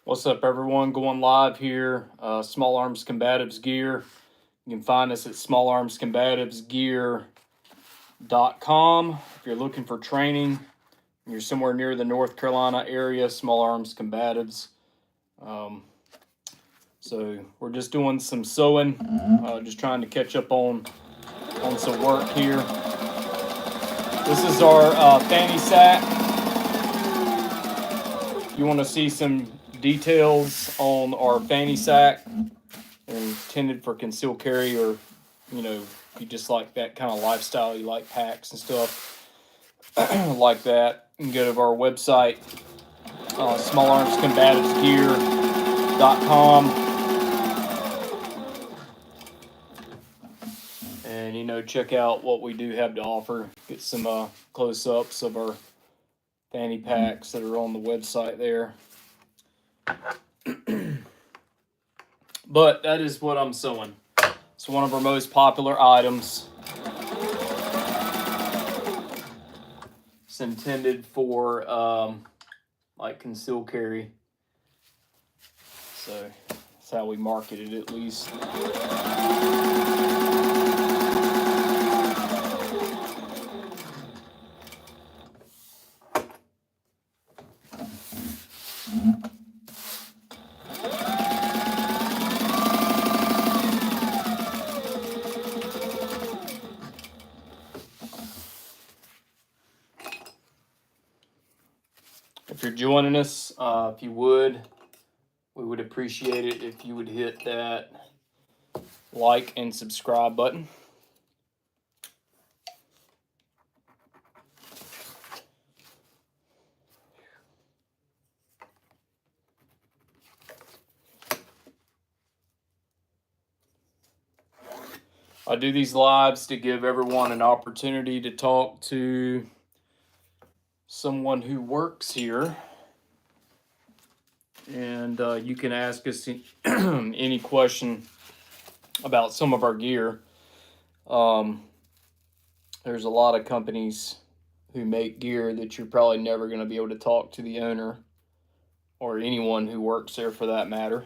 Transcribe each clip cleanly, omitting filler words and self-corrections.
What's up, everyone? Going live here. Small Arms Combatives Gear. You can find us at smallarmscombativesgear.com. If you're looking for training, you're somewhere near the North Carolina area, Small Arms Combatives. So we're just doing some sewing, just trying to catch up on some work here. This is our fanny sack. You want to see some details on our fanny sack. They're intended for concealed carry, or you just like that kind of lifestyle, you like packs and stuff like that. You can go to our website, smallarmscombativesgear.com, and check out what we do have to offer. Get some close-ups of our fanny packs that are on the website there. But that is what I'm sewing. It's one of our most popular items. It's intended for like concealed carry. So that's how we market it, at least. If you're joining us, if you would, we would appreciate it if you would hit that like and subscribe button. I do these lives to give everyone an opportunity to talk to someone who works here, and you can ask us any question about some of our gear. There's a lot of companies who make gear that you're probably never going to be able to talk to the owner or anyone who works there, for that matter.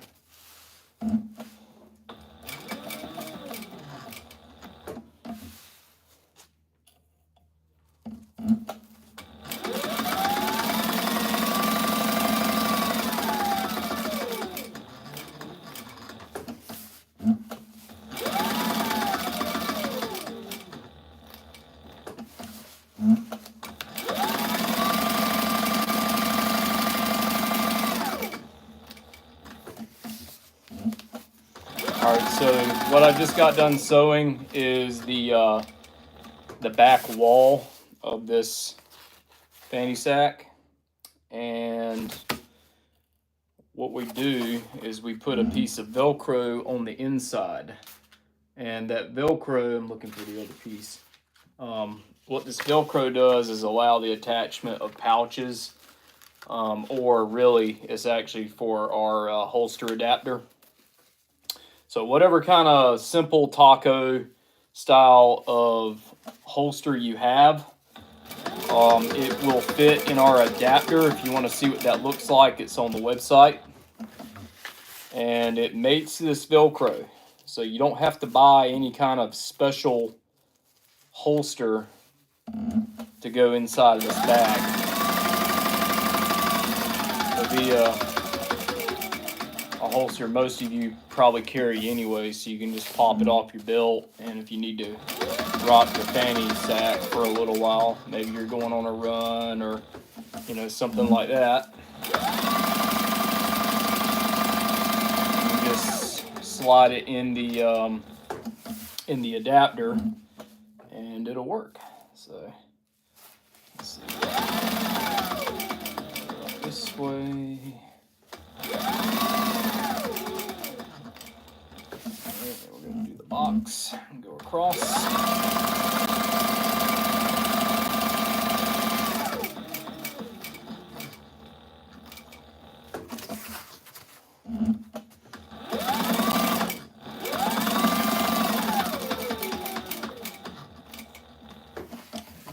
Alright, so what I just got done sewing is the back wall of this fanny sack. And what we do is we put a piece of Velcro on the inside. And that Velcro, I'm looking for the other piece. What this Velcro does is allow the attachment of pouches, or really it's actually for our holster adapter. So whatever kind of simple taco style of holster you have, it will fit in our adapter. If you want to see what that looks like, it's on the website. And it mates this Velcro. So you don't have to buy any kind of special holster to go inside of this bag. It'll be a holster most of you probably carry anyway, so you can just pop it off your belt. And if you need to rock your fanny sack for a little while, maybe you're going on a run or something like that, you just slide it in the adapter and it'll work. So let's see, this way. We're going to do the box and go across.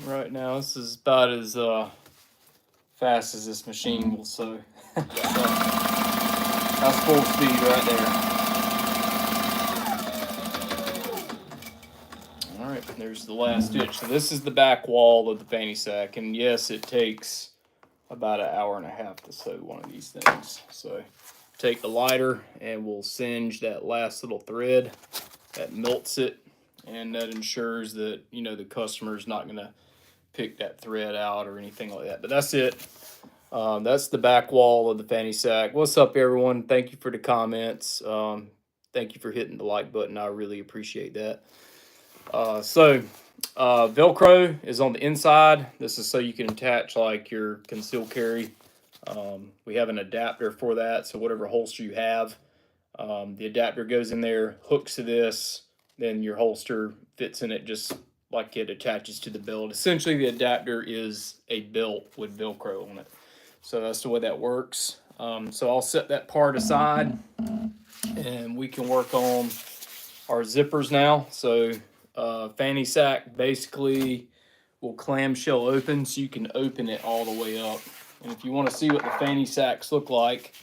Right now, this is about as fast as this machine will sew. So, That's full speed right there. All right, there's the last stitch. So this is the back wall of the fanny sack, and yes, it takes about 1.5 hours to sew one of these things. So take the lighter and we'll singe that last little thread. That melts it, and that ensures that, you know, the customer's not gonna pick that thread out or anything like that. But that's it. That's the back wall of the fanny sack. What's up, everyone? Thank you for the comments. Thank you for hitting the like button. I really appreciate that. Velcro is on the inside. This is so you can attach like your concealed carry. We have an adapter for that, so whatever holster you have, the adapter goes in there, hooks to this, then your holster fits in it just like it attaches to the belt. Essentially, the adapter is a belt with Velcro on it. So that's the way that works. So I'll set that part aside, and we can work on our zippers now. So fanny sack basically will clamshell open, so you can open it all the way up. And if you want to see what the fanny sacks look like,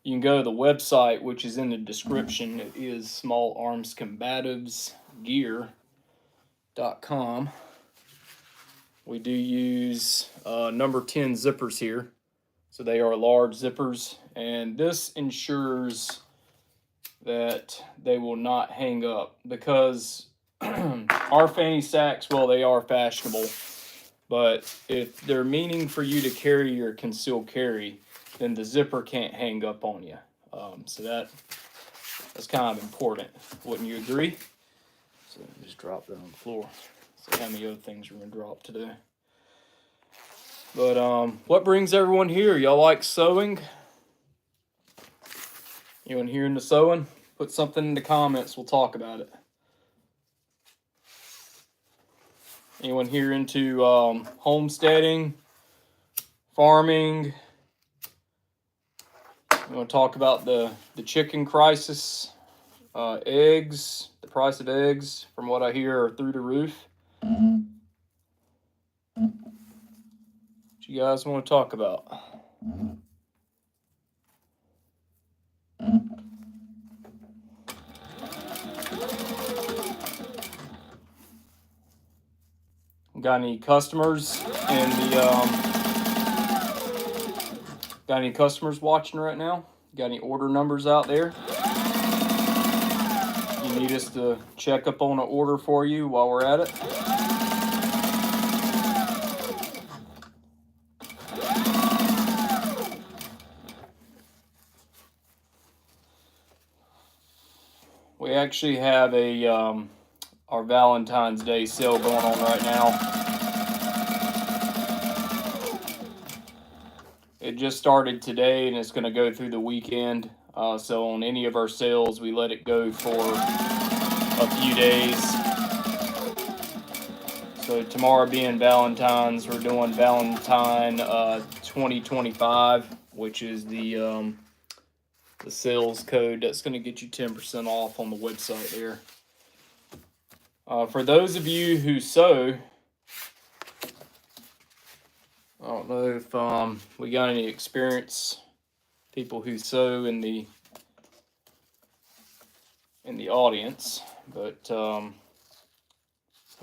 you can go to the website, which is in the description. It is smallarmscombativesgear.com. We do use number 10 zippers here. So they are large zippers, and this ensures that they will not hang up, because our fanny sacks, well, they are fashionable, but if they're meaning for you to carry your concealed carry, then the zipper can't hang up on you. So that's kind of important. Wouldn't you agree? So just drop that on the floor. See how many other things are going to drop today. But what brings everyone here? Y'all like sewing? Anyone here into sewing? Put something in the comments. We'll talk about it. Anyone here into homesteading, farming? You want to talk about the chicken crisis, eggs, the price of eggs, from what I hear, are through the roof. What you guys want to talk about? Got any customers in the got any customers watching right now? Got any order numbers out there? You need us to check up on an order for you while we're at it? We actually have a our Valentine's Day sale going on right now. It just started today, and it's going to go through the weekend. So on any of our sales, we let it go for a few days. So tomorrow being Valentine's, we're doing Valentine 2025, which is the sales code that's going to get you 10% off on the website there. For those of you who sew, I don't know if we got any experience, people who sew in the audience, but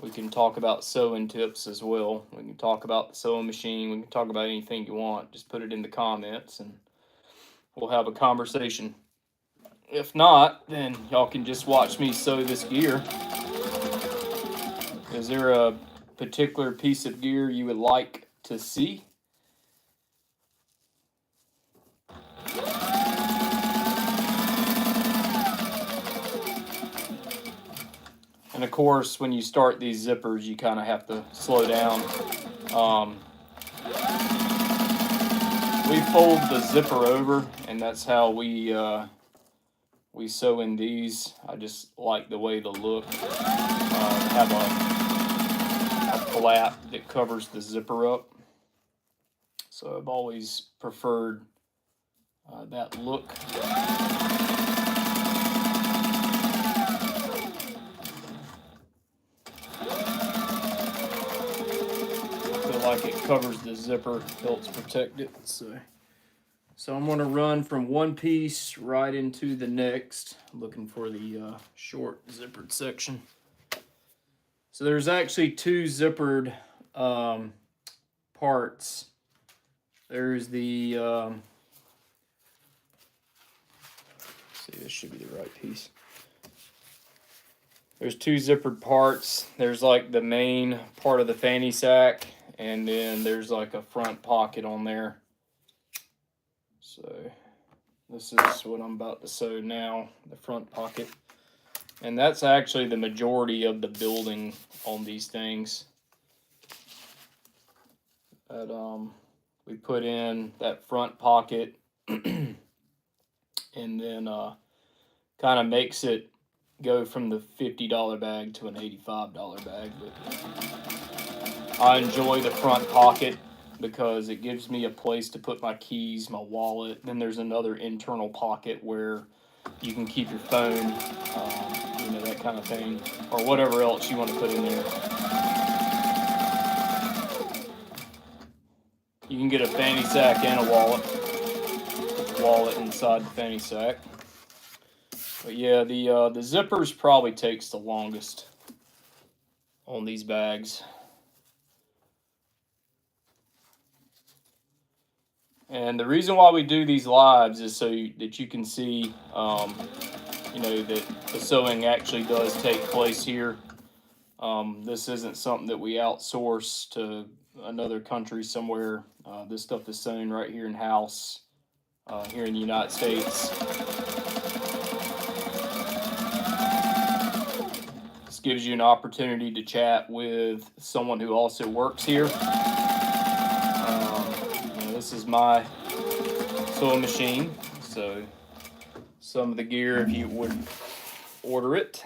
we can talk about sewing tips as well. We can talk about the sewing machine. We can talk about anything you want. Just put it in the comments, and we'll have a conversation. If not, then y'all can just watch me sew this gear. Is there a particular piece of gear you would like to see? And of course, when you start these zippers, you kind of have to slow down. We fold the zipper over, and that's how we sew in these. I just like the way they look. Have a flap that covers the zipper up. So I've always preferred that look. I feel like it covers the zipper, helps protect it. So So I'm going to run from one piece right into the next, looking for the short zippered section. So there's actually two zippered parts. There's the, see, this should be the right piece. There's two zippered parts. There's like the main part of the fanny sack, and then there's like a front pocket on there. So this is what I'm about to sew now, the front pocket. And that's actually the majority of the building on these things. But we put in that front pocket and then kind of makes it go from the $50 bag to an $85 bag. But I enjoy the front pocket because it gives me a place to put my keys, my wallet. Then there's another internal pocket where you can keep your phone, you know, that kind of thing, or whatever else you want to put in there. You can get a fanny sack and a wallet. Put the wallet inside the fanny sack. But yeah, the zippers probably takes the longest on these bags. And the reason why we do these lives is so that you can see, you know, that the sewing actually does take place here. This isn't something that we outsource to another country somewhere. This stuff is sewn right here in house, here in the United States. This gives you an opportunity to chat with someone who also works here. This is my sewing machine, so some of the gear, if you would order it,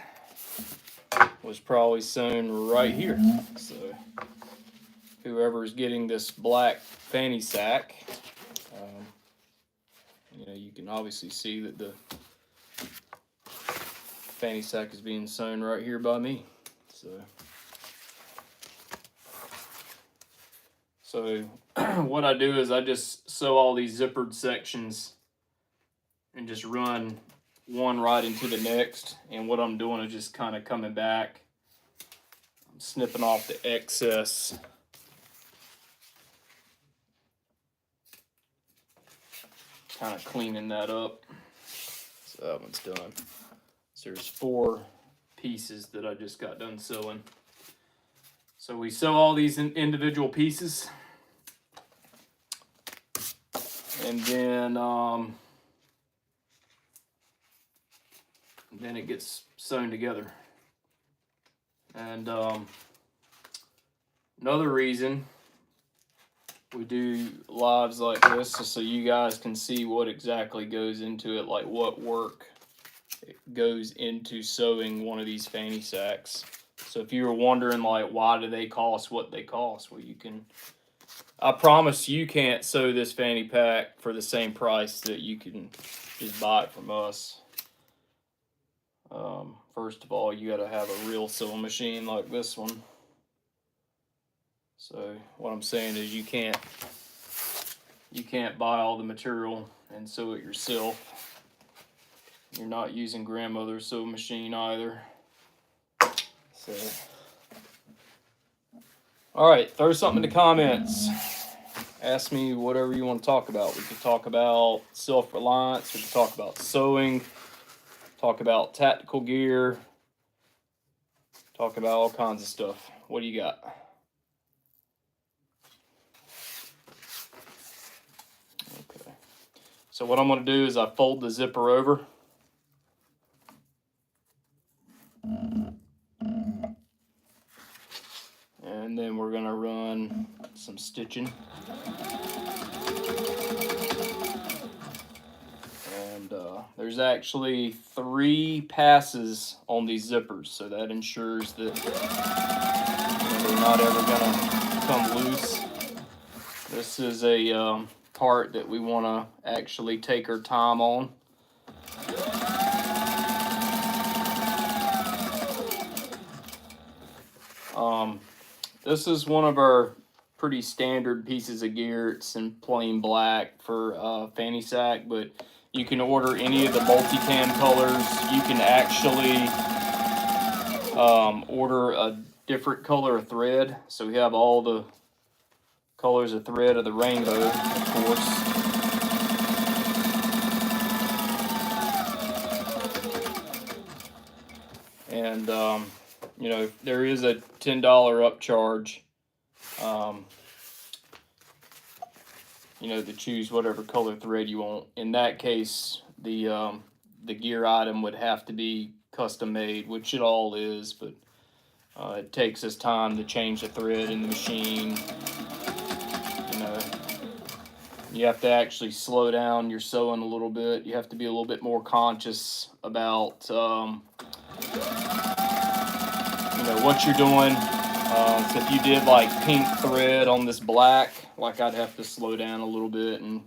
was probably sewn right here. So whoever is getting this black fanny sack, you know, you can obviously see that the fanny sack is being sewn right here by me. So what I do is I just sew all these zippered sections and just run one right into the next. And what I'm doing is just kind of coming back, I'm snipping off the excess. Kind of cleaning that up. So that one's done. So there's 4 pieces that I just got done sewing. So we sew all these individual pieces. And then it gets sewn together. And another reason we do lives like this is so you guys can see what exactly goes into it, like what work goes into sewing one of these fanny sacks. So if you were wondering, like, why do they cost what they cost? Well, you can, I promise you can't sew this fanny pack for the same price that you can just buy it from us. First of all, you got to have a real sewing machine like this one. So what I'm saying is you can't buy all the material and sew it yourself. You're not using grandmother's sewing machine either. So, all right, throw something in the comments. Ask me whatever you want to talk about. We could talk about self-reliance. We could talk about sewing. Talk about tactical gear. Talk about all kinds of stuff. What do you got? Okay. So what I'm going to do is I fold the zipper over. And then we're going to run some stitching. And there's actually 3 passes on these zippers, so that ensures that they're not ever going to come loose. This is a part that we want to actually take our time on. This is one of our pretty standard pieces of gear. It's in plain black for fanny sack, but you can order any of the multicam colors. You can actually order a different color of thread. So we have all the colors of thread of the rainbow, of course. And, you know, there is a $10 upcharge, you know, to choose whatever color thread you want. In that case, the gear item would have to be custom made, which it all is, but it takes us time to change the thread in the machine. You know, you have to actually slow down your sewing a little bit. You have to be a little bit more conscious about you know, what you're doing. So if you did like pink thread on this black, like I'd have to slow down a little bit and,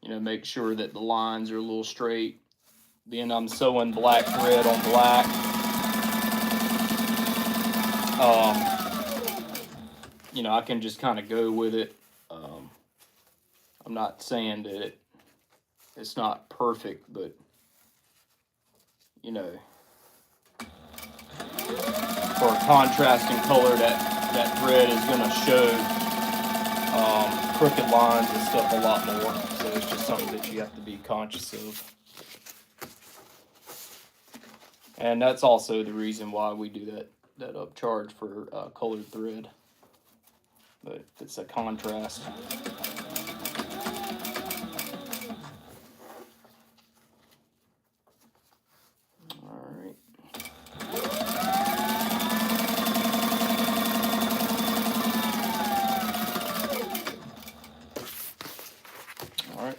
you know, make sure that the lines are a little straight. Then I'm sewing black thread on black. You know, I can just kind of go with it. I'm not saying that it's not perfect, but, you know, for a contrasting color, that thread is going to show crooked lines and stuff a lot more. So it's just something that you have to be conscious of. And that's also the reason why we do that upcharge for colored thread. But it's a contrast.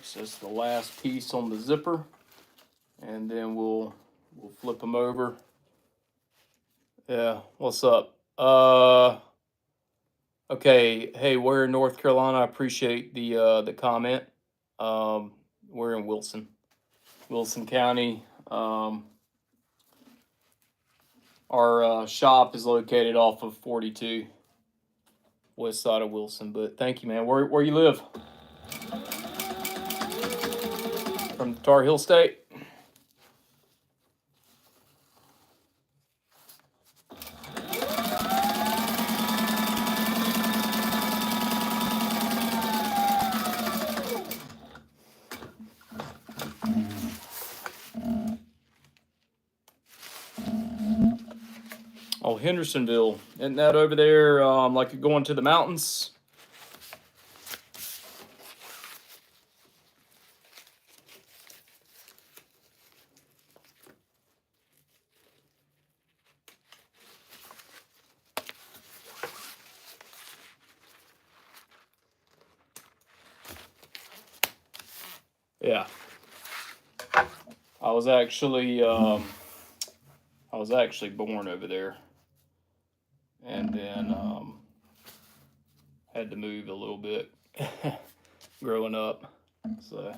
So it's the last piece on the zipper, and then we'll flip them over. Yeah, what's up? Okay, hey, we're in North Carolina. I appreciate the comment. We're in Wilson County. Our shop is located off of 42, west side of Wilson. But thank you, man. Where you live? From the Tar Heel State. Oh, Hendersonville. Isn't that over there, like going to the mountains? Yeah. I was actually born over there, and then had to move a little bit growing up. So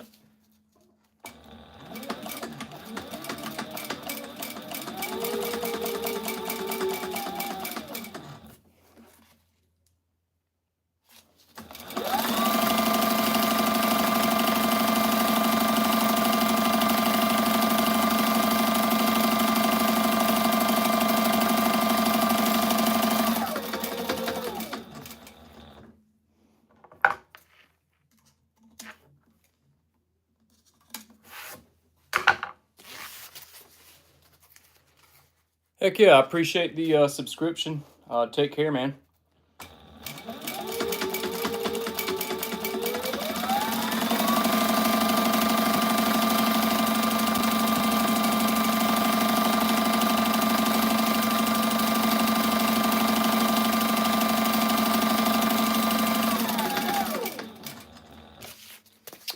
heck yeah, I appreciate the subscription. Take care, man.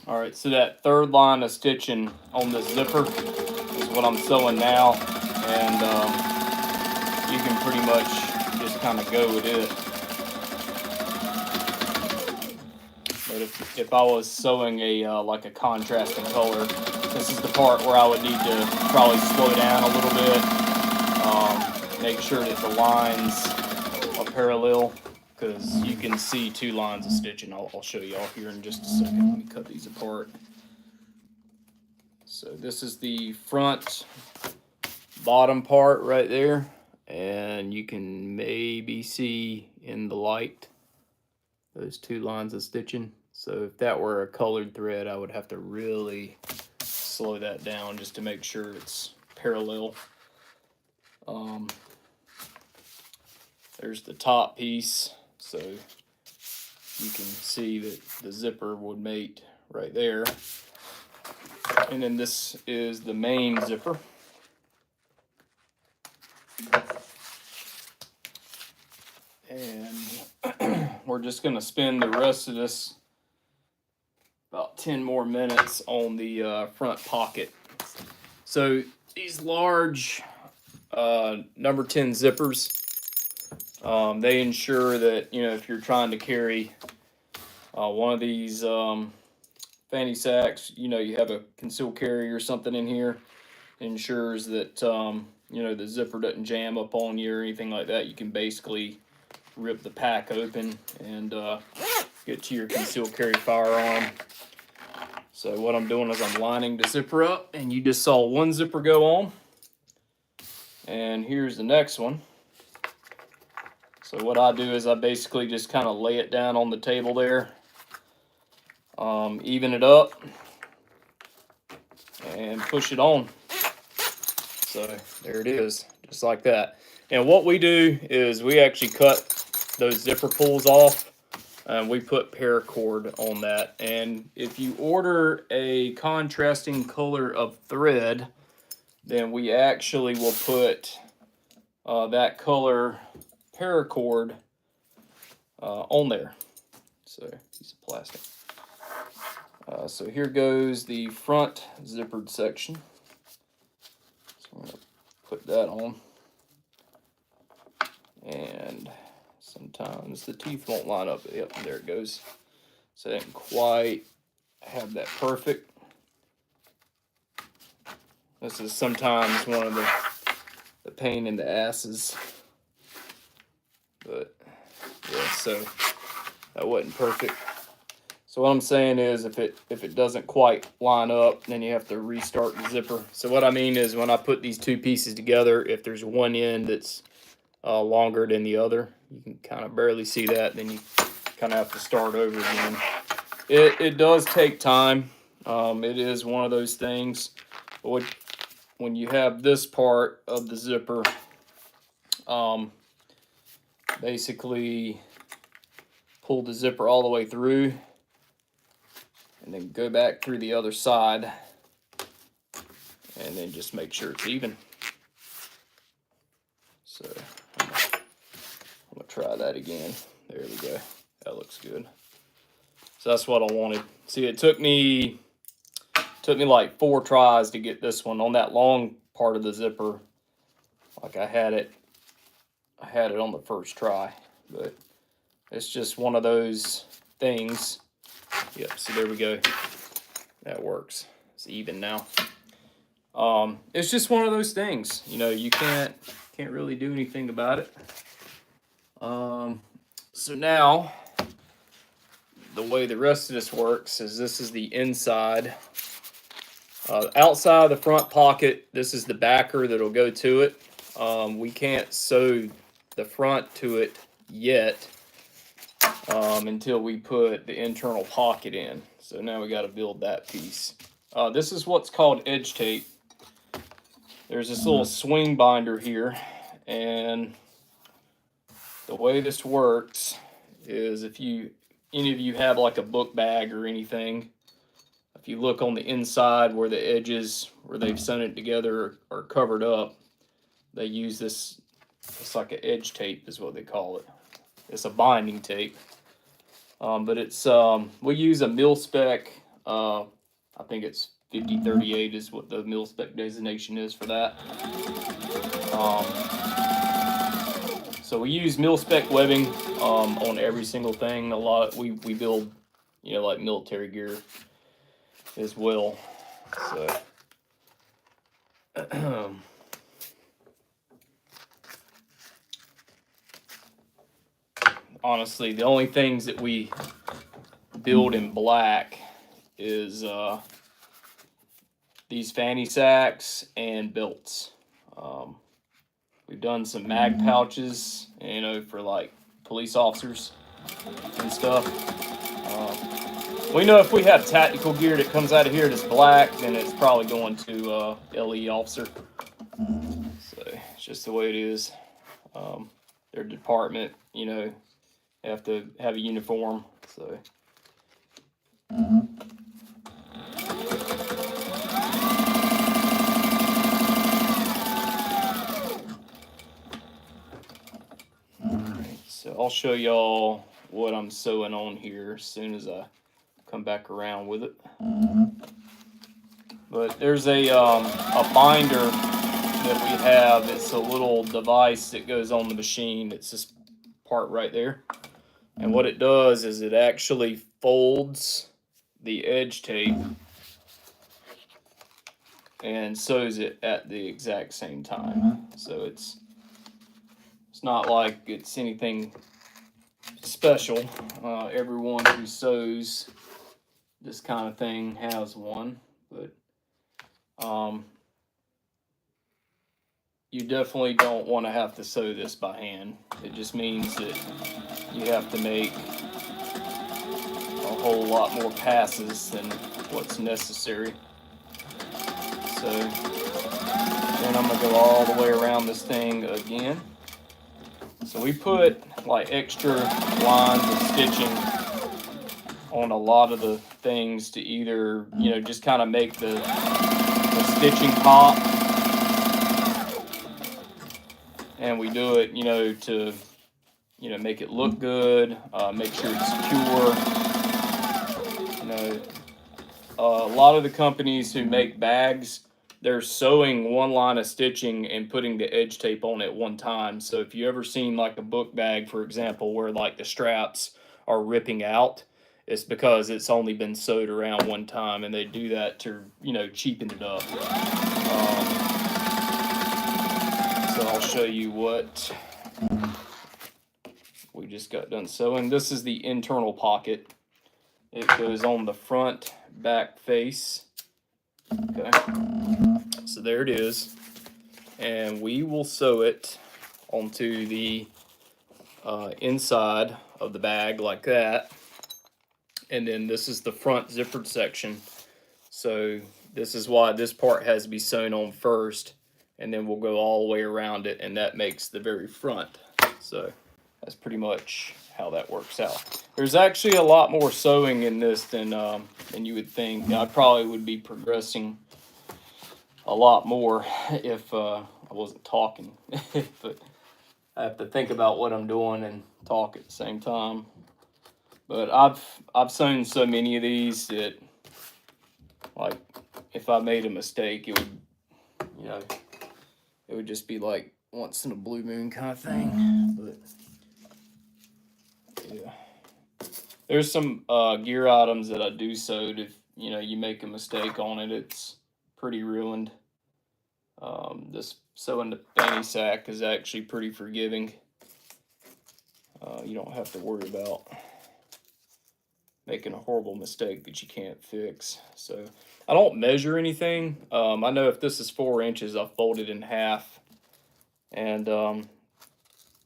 All right, so that third line of stitching on the zipper is what I'm sewing now, and you can pretty much just kind of go with it. But if I was sewing a like a contrasting color, this is the part where I would need to probably slow down a little bit, make sure that the lines are parallel, because you can see 2 lines of stitching. I'll show y'all here in just a second. Let me cut these apart. So this is the front bottom part right there, and you can maybe see in the light those 2 lines of stitching. So if that were a colored thread, I would have to really slow that down just to make sure it's parallel. There's the top piece, so you can see that the zipper would mate right there. And then this is the main zipper. And we're just going to spend the rest of this about 10 more minutes on the front pocket. So these large number 10 zippers, they ensure that, you know, if you're trying to carry one of these fanny sacks, you know, you have a concealed carry or something in here, it ensures that, you know, the zipper doesn't jam up on you or anything like that. You can basically rip the pack open and get to your concealed carry firearm. So what I'm doing is I'm lining the zipper up, and you just saw one zipper go on. And here's the next one. So what I do is I basically just kind of lay it down on the table there, even it up, and push it on. So there it is, just like that. And what we do is we actually cut those zipper pulls off, and we put paracord on that. And if you order a contrasting color of thread, then we actually will put that color paracord on there. So piece of plastic. So here goes the front zippered section. So I'm going to put that on. And sometimes the teeth won't line up. Yep, there it goes. So I didn't quite have that perfect. This is sometimes one of the pain in the asses. But yeah, so that wasn't perfect. So what I'm saying is if it doesn't quite line up, then you have to restart the zipper. So what I mean is when I put these 2 pieces together, if there's one end that's longer than the other, you can kind of barely see that, then you kind of have to start over again. It does take time. It is one of those things. But when you have this part of the zipper, basically pull the zipper all the way through and then go back through the other side and then just make sure it's even. So I'm gonna try that again. There we go. That looks good. So that's what I wanted. See, it took me like 4 tries to get this one on that long part of the zipper. Like I had it on the first try, but it's just one of those things. Yep, so there we go. That works. It's even now. It's just one of those things. You know, you can't really do anything about it. So now, the way the rest of this works is this is the inside. Outside of the front pocket, this is the backer that'll go to it. We can't sew the front to it yet until we put the internal pocket in. So now we got to build that piece. This is what's called edge tape. There's this little swing binder here, and the way this works is if any of you have like a book bag or anything, if you look on the inside where the edges where they've sewn it together are covered up, they use this. It's like an edge tape is what they call it. It's a binding tape, but it's we use a mil spec. I think it's 5038 is what the mil spec designation is for that. So we use mil spec webbing on every single thing. A lot we build, you know, like military gear as well. So honestly, the only things that we build in black is these fanny sacks and belts. We've done some mag pouches, you know, for like police officers and stuff. We know if we have tactical gear that comes out of here that's black, then it's probably going to LE officer. So it's just the way it is. Their department, you know, have to have a uniform. So. Alright, so I'll show y'all what I'm sewing on here as soon as I come back around with it. But there's a binder that we have. It's a little device that goes on the machine. It's this part right there. And what it does is it actually folds the edge tape and sews it at the exact same time. So it's not like it's anything special. Everyone who sews this kind of thing has one, but you definitely don't want to have to sew this by hand. It just means that you have to make a whole lot more passes than what's necessary. So then I'm gonna go all the way around this thing again. So we put like extra lines of stitching on a lot of the things to either, you know, just kind of make the stitching pop. And we do it, you know, to, you know, make it look good, make sure it's secure. You know, a lot of the companies who make bags, they're sewing one line of stitching and putting the edge tape on at one time. So if you ever seen like a book bag, for example, where like the straps are ripping out, it's because it's only been sewed around one time, and they do that to, you know, cheapen it up. So I'll show you what we just got done sewing. This is the internal pocket. It goes on the front back face. Okay. So there it is, and we will sew it onto the inside of the bag like that. And then this is the front zippered section. So this is why this part has to be sewn on first, and then we'll go all the way around it, and that makes the very front. So that's pretty much how that works out. There's actually a lot more sewing in this than you would think. I probably would be progressing a lot more if I wasn't talking. But I have to think about what I'm doing and talk at the same time. But I've sewn so many of these that, like, if I made a mistake, it would, you know, it would just be like once in a blue moon kind of thing. But yeah, there's some gear items that I do sew. If, you know, you make a mistake on it, it's pretty ruined. This sewing the fanny sack is actually pretty forgiving. You don't have to worry about making a horrible mistake that you can't fix. So I don't measure anything. I know if this is 4 inches, I'll fold it in half. And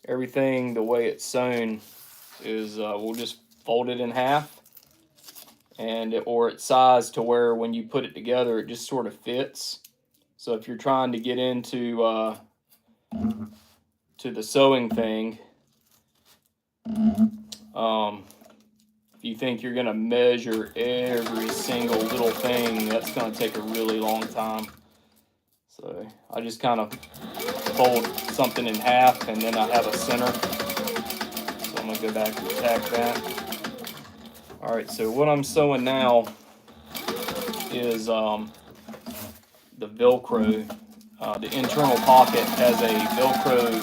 everything, the way it's sewn is we'll just fold it in half, and or it's sized to where when you put it together, it just sort of fits. So if you're trying to get into to the sewing thing, if you think you're gonna measure every single little thing, that's gonna take a really long time. So I just kind of fold something in half, and then I have a center. So I'm gonna go back and tack that. All right, so what I'm sewing now is the Velcro. The internal pocket has a Velcro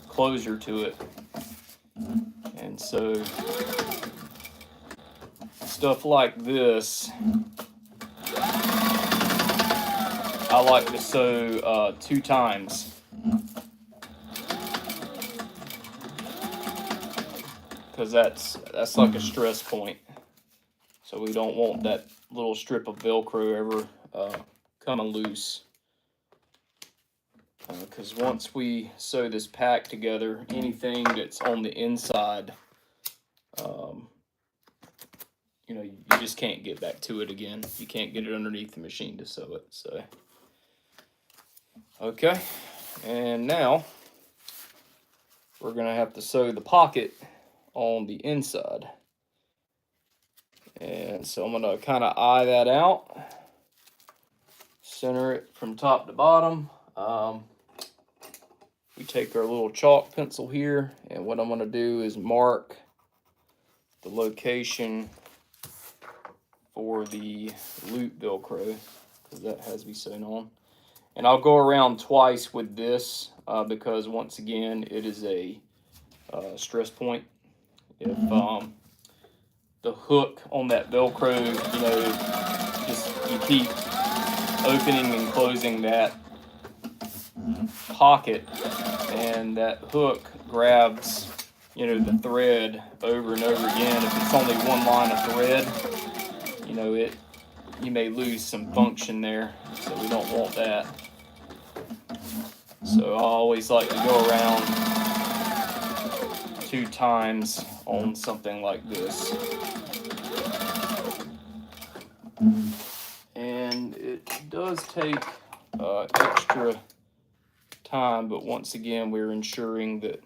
closure to it. And so stuff like this, I like to sew 2 times. because that's like a stress point. So we don't want that little strip of Velcro ever coming loose. Because once we sew this pack together, anything that's on the inside, you know, you just can't get back to it again. You can't get it underneath the machine to sew it. So, okay, and now we're gonna have to sew the pocket on the inside. And so I'm gonna kind of eye that out, center it from top to bottom. We take our little chalk pencil here, and what I'm gonna do is mark the location for the loop Velcro, because that has to be sewn on. And I'll go around twice with this because once again, it is a stress point. If the hook on that Velcro, you know, just you keep opening and closing that pocket, and that hook grabs, you know, the thread over and over again. If it's only one line of thread, you know, you may lose some function there, so we don't want that. So I always like to go around 2 times on something like this. And it does take extra time, but once again, we're ensuring that,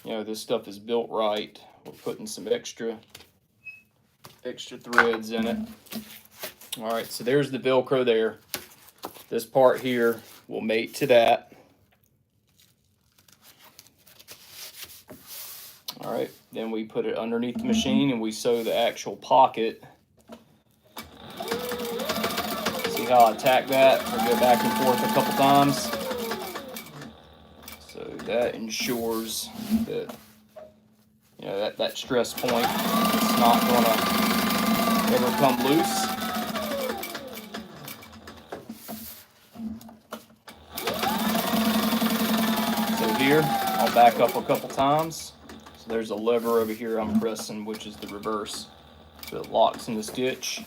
you know, this stuff is built right. We're putting some extra threads in it. All right, so there's the Velcro there. This part here will mate to that. All right, then we put it underneath the machine and we sew the actual pocket. See how I tack that? We'll go back and forth a couple times. So that ensures that, you know, that stress point is not gonna ever come loose. So here, I'll back up a couple times. So there's a lever over here I'm pressing, which is the reverse. So it locks in the stitch.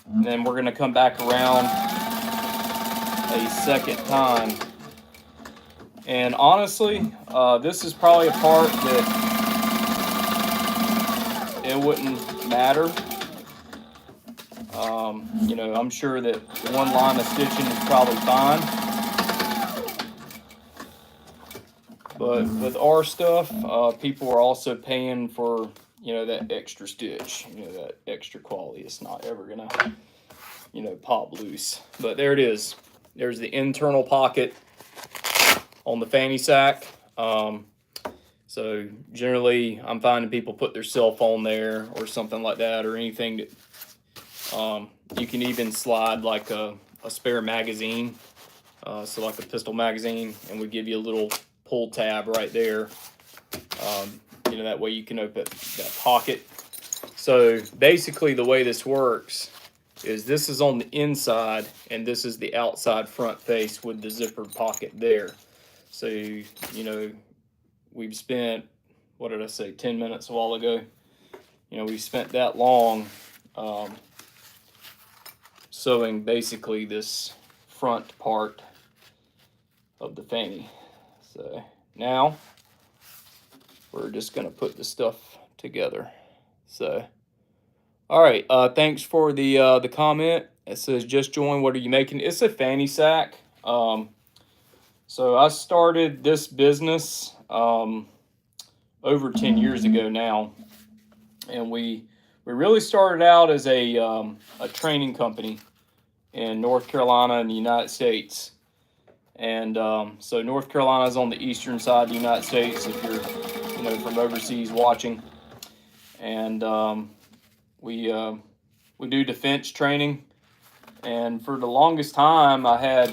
And then we're gonna come back around a second time. And honestly, this is probably a part that it wouldn't matter. You know, I'm sure that one line of stitching is probably fine. But with our stuff, people are also paying for, you know, that extra stitch, you know, that extra quality. It's not ever gonna, you know, pop loose. But there it is. There's the internal pocket on the fanny sack. So generally, I'm finding people put their cell phone there or something like that, or anything that you can even slide like a spare magazine, so like a pistol magazine, and we give you a little pull tab right there. You know, that way you can open that pocket. So basically the way this works is this is on the inside and this is the outside front face with the zippered pocket there. So, you know, we've spent, what did I say, 10 minutes a while ago. You know, we spent that long sewing basically this front part of the fanny. So now we're just gonna put the stuff together. So, all right, thanks for the comment. It says, just join, what are you making? It's a fanny sack. So I started this business over 10 years ago now, and we really started out as a training company in North Carolina in the United States. And so North Carolina is on the eastern side of the United States if you're, you know, from overseas watching. And we do defense training. And for the longest time, I had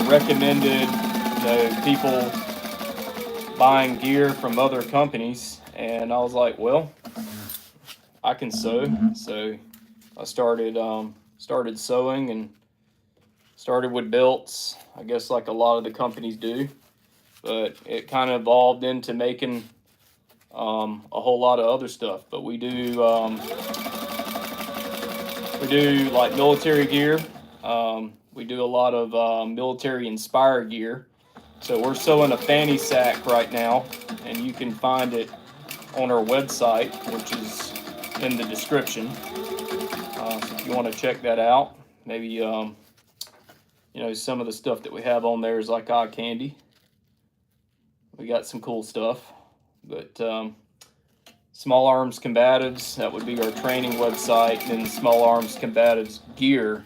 recommended, you know, people buying gear from other companies. And I was like, well, I can sew. So I started sewing and started with belts, I guess like a lot of the companies do. But it kind of evolved into making a whole lot of other stuff, but we do like military gear. We do a lot of military inspired gear. So we're sewing a fanny sack right now, and you can find it on our website, which is in the description. So if you want to check that out, maybe you know, some of the stuff that we have on there is like eye candy. We got some cool stuff, but Small Arms Combatives, that would be our training website, and then Small Arms Combatives Gear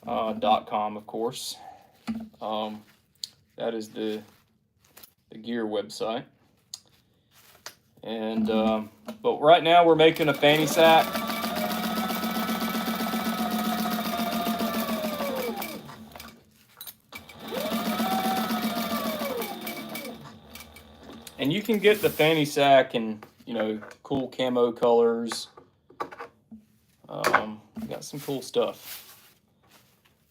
.com, of course. That is the gear website. And but right now we're making a fanny sack. And you can get the fanny sack in, you know, cool camo colors. Got some cool stuff.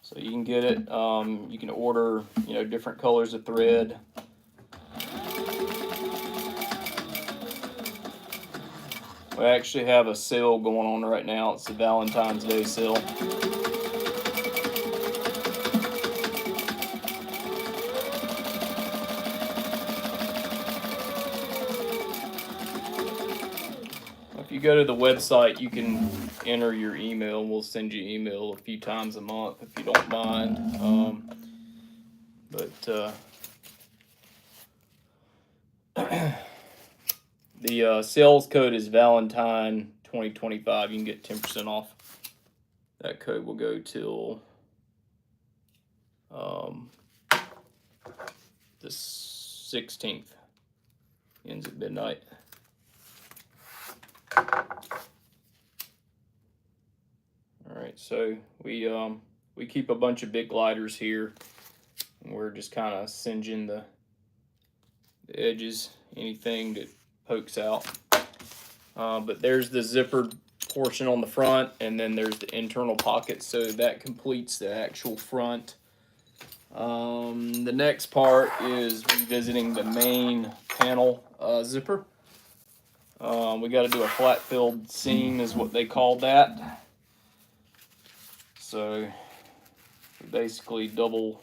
So you can get it. You can order, you know, different colors of thread. We actually have a sale going on right now. It's the Valentine's Day sale. If you go to the website, you can enter your email, and we'll send you email a few times a month if you don't mind. The sales code is Valentine 2025. You can get 10% off. That code will go till the 16th. Ends at midnight. All right, so we keep a bunch of big gliders here, and we're just kind of singeing the edges, anything that pokes out. But there's the zippered portion on the front, and then there's the internal pocket, so that completes the actual front. The next part is revisiting the main panel zipper. We got to do a flat filled seam is what they called that. So basically double,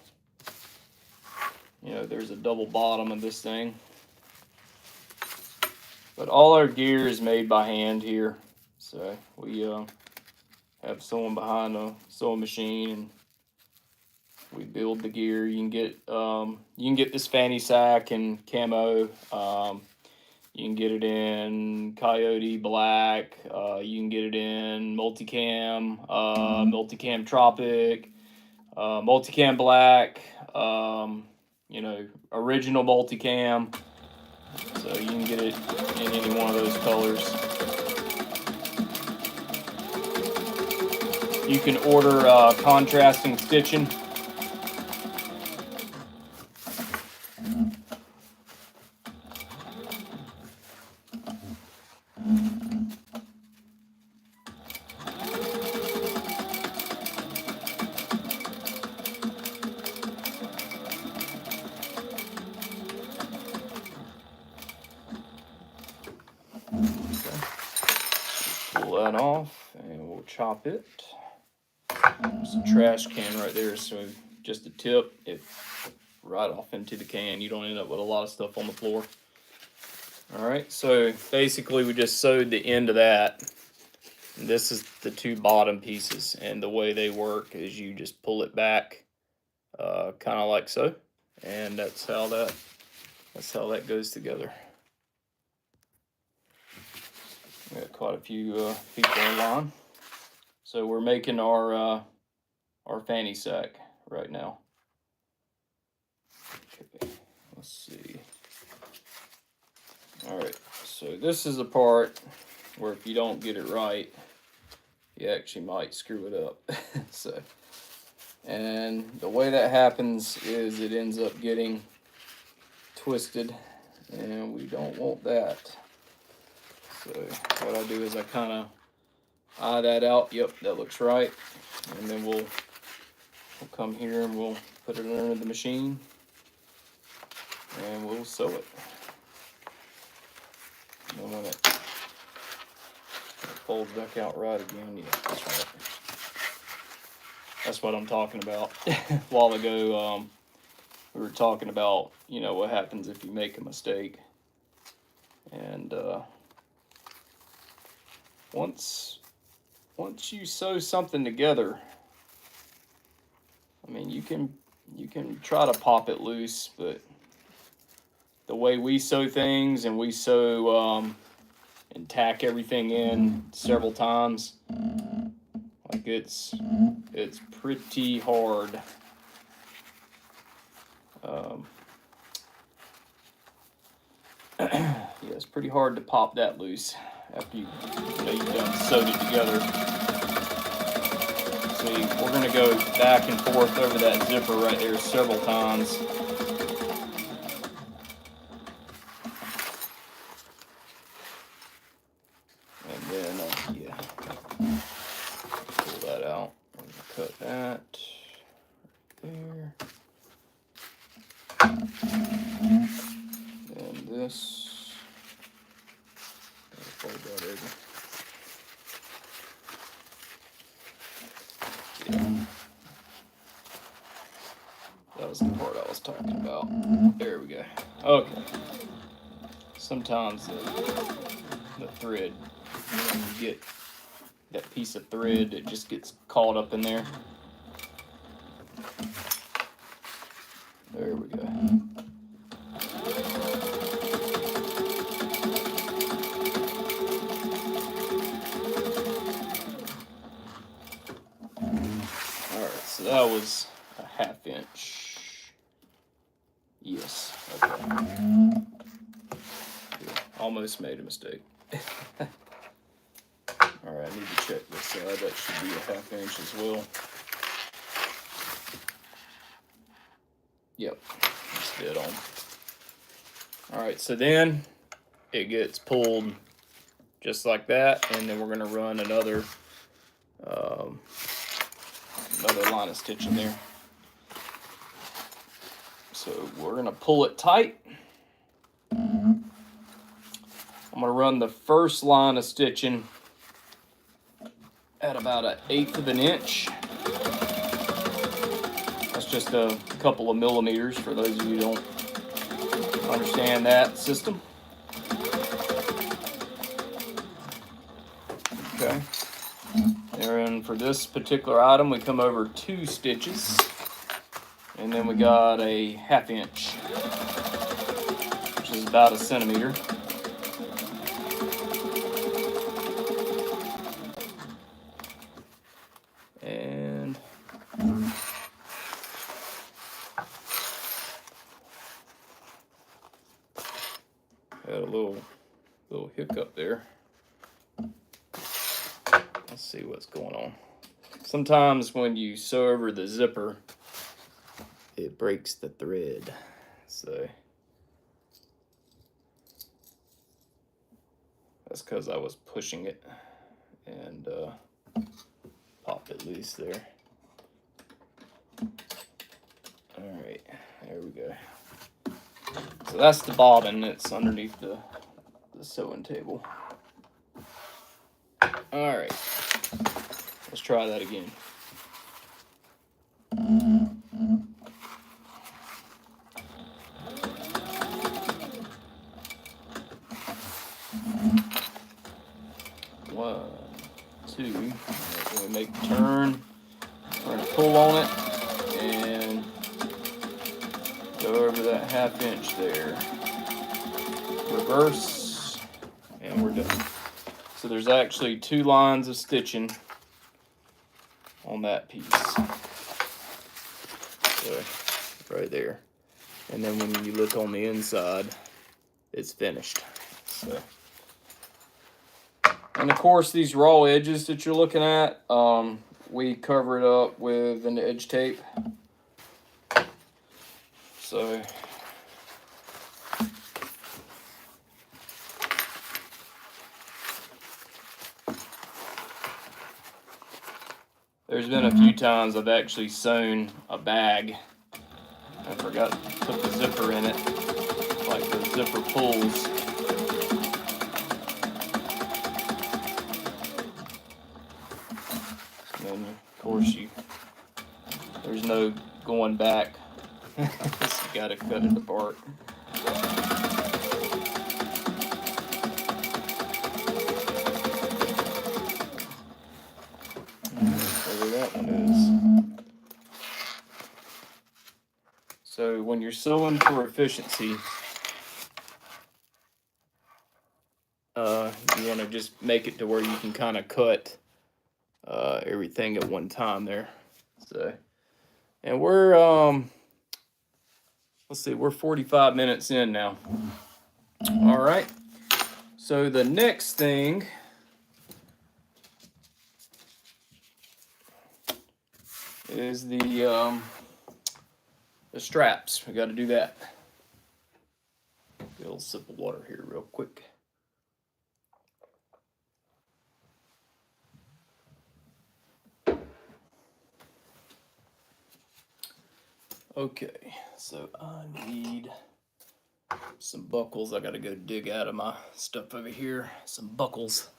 you know, there's a double bottom of this thing. But all our gear is made by hand here. So we have someone behind a sewing machine, and we build the gear. You can get this fanny sack in camo. You can get it in coyote black. You can get it in multicam, multicam tropic, multicam black. You know, original multicam. So you can get it in any one of those colors. You can order contrasting stitching. Pull that off, and we'll chop it. There's a trash can right there, so just a tip, it right off into the can. You don't end up with a lot of stuff on the floor. All right, so basically we just sewed the end of that. And this is the two bottom pieces, and the way they work is you just pull it back, kind of like so, and that's how that goes together. We got quite a few people online. So we're making our fanny sack right now. Okay, let's see. All right, so this is the part where if you don't get it right, you actually might screw it up. So, and the way that happens is it ends up getting twisted, and we don't want that. So what I do is I kind of eye that out. Yep, that looks right. And then we'll come here and we'll put it under the machine, and we'll sew it. And then when it folds back out right again, yeah, that's right. That's what I'm talking about. A while ago, we were talking about, you know, what happens if you make a mistake. And once you sew something together, I mean, you can try to pop it loose, but the way we sew things, and we sew and tack everything in several times, like it's pretty hard. Yeah, it's pretty hard to pop that loose after you've done sewed it together. See, we're gonna go back and forth over that zipper right there several times. And then, yeah, pull that out. Cut that there. And this. Fold that over. Yeah. That was the part I was talking about. There we go. Okay. Sometimes the thread, when you get that piece of thread, it just gets caught up in there. There we go. Alright, so that was a 1/2 inch. Yes, okay. Yeah, almost made a mistake. Alright, I need to check this side. That should be a 1/2 inch as well. Yep, it's dead on. Alright, so then it gets pulled just like that, and then we're going to run another line of stitch in there. So we're going to pull it tight. I'm going to run the first line of stitching at about 1/8 of an inch. That's just a couple of millimeters for those of you who don't understand that system. Okay. And for this particular item, we come over 2 stitches, and then we got a 1/2 inch, which is about 1 centimeter. And had a little hiccup there. Let's see what's going on. Sometimes when you sew over the zipper, it breaks the thread. So that's because I was pushing it and popped it loose there. All right, there we go. So that's the bobbin that's underneath the sewing table. All right, let's try that again. One, two, when we make the turn, we're going to pull on it and go over that 1/2 inch there. Reverse, and we're done. So there's actually 2 lines of stitching on that piece. So, right there. And then when you look on the inside, it's finished. So. And of course, these raw edges that you're looking at, we cover it up with an edge tape. So there's been a few times I've actually sewn a bag. I forgot to put the zipper in it, like the zipper pulls. And then of course there's no going back. You gotta cut it apart. Where that one is. So when you're sewing for efficiency, you want to just make it to where you can kind of cut everything at one time there. So, and we're let's see, we're 45 minutes in now. All right. So the next thing is the straps. We got to do that. Get a little sip of water here real quick. Okay, so I need some buckles. I gotta go dig out of my stuff over here. Some buckles.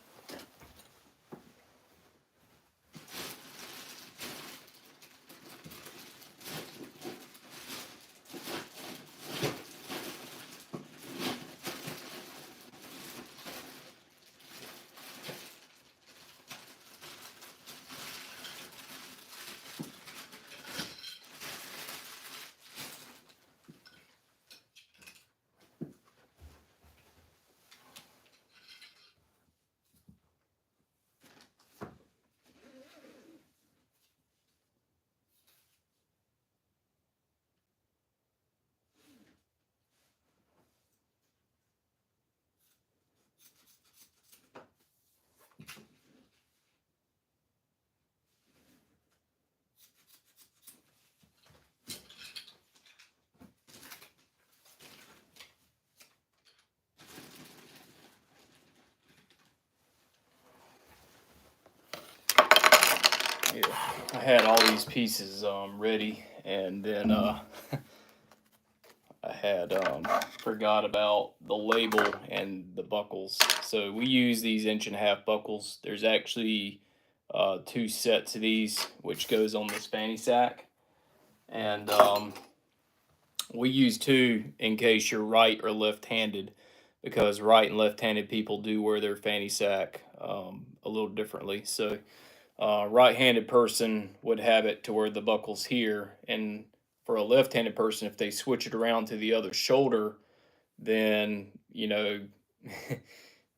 Yeah, I had all these pieces ready, and then I had forgot about the label and the buckles. So we use these 1.5-inch buckles. There's actually 2 sets of these, which goes on this fanny sack, and we use 2 in case you're right or left-handed, because right and left-handed people do wear their fanny sack a little differently. So right-handed person would have it to where the buckle's here, and for a left-handed person, if they switch it around to the other shoulder, then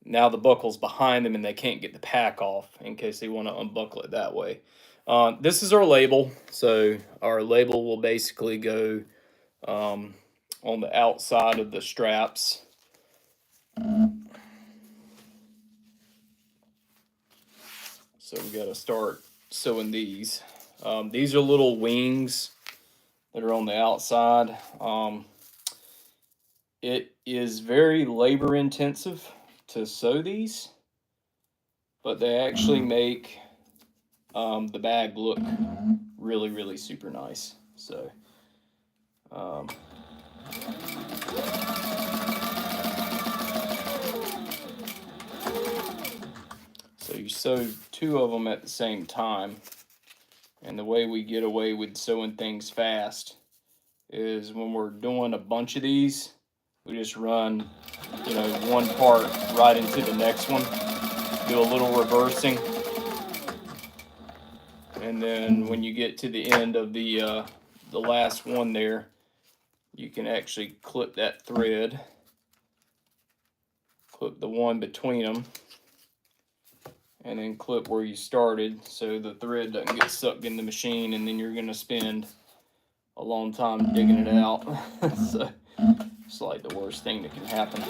now the buckle's behind them and they can't get the pack off in case they want to unbuckle it that way. This is our label. So our label will basically go on the outside of the straps. So we got to start sewing these. These are little wings that are on the outside. It is very labor intensive to sew these, but they actually make the bag look really, really super nice. So so you sew 2 of them at the same time, and the way we get away with sewing things fast is when we're doing a bunch of these, we just run, one part right into the next one, do a little reversing, and then when you get to the end of the last one there, you can actually clip that thread, clip the one between them, and then clip where you started so the thread doesn't get sucked in the machine, and then you're going to spend a long time digging it out. So it's like the worst thing that can happen.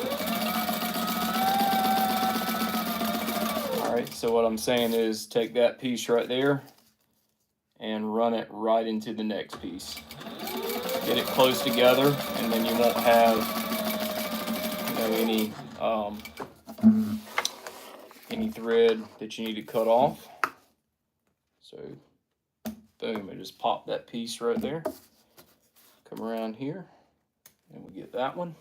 All right, so what I'm saying is take that piece right there and run it right into the next piece. Get it close together, and then you won't have any thread that you need to cut off. So boom, I just pop that piece right there. Come around here, and we get that one.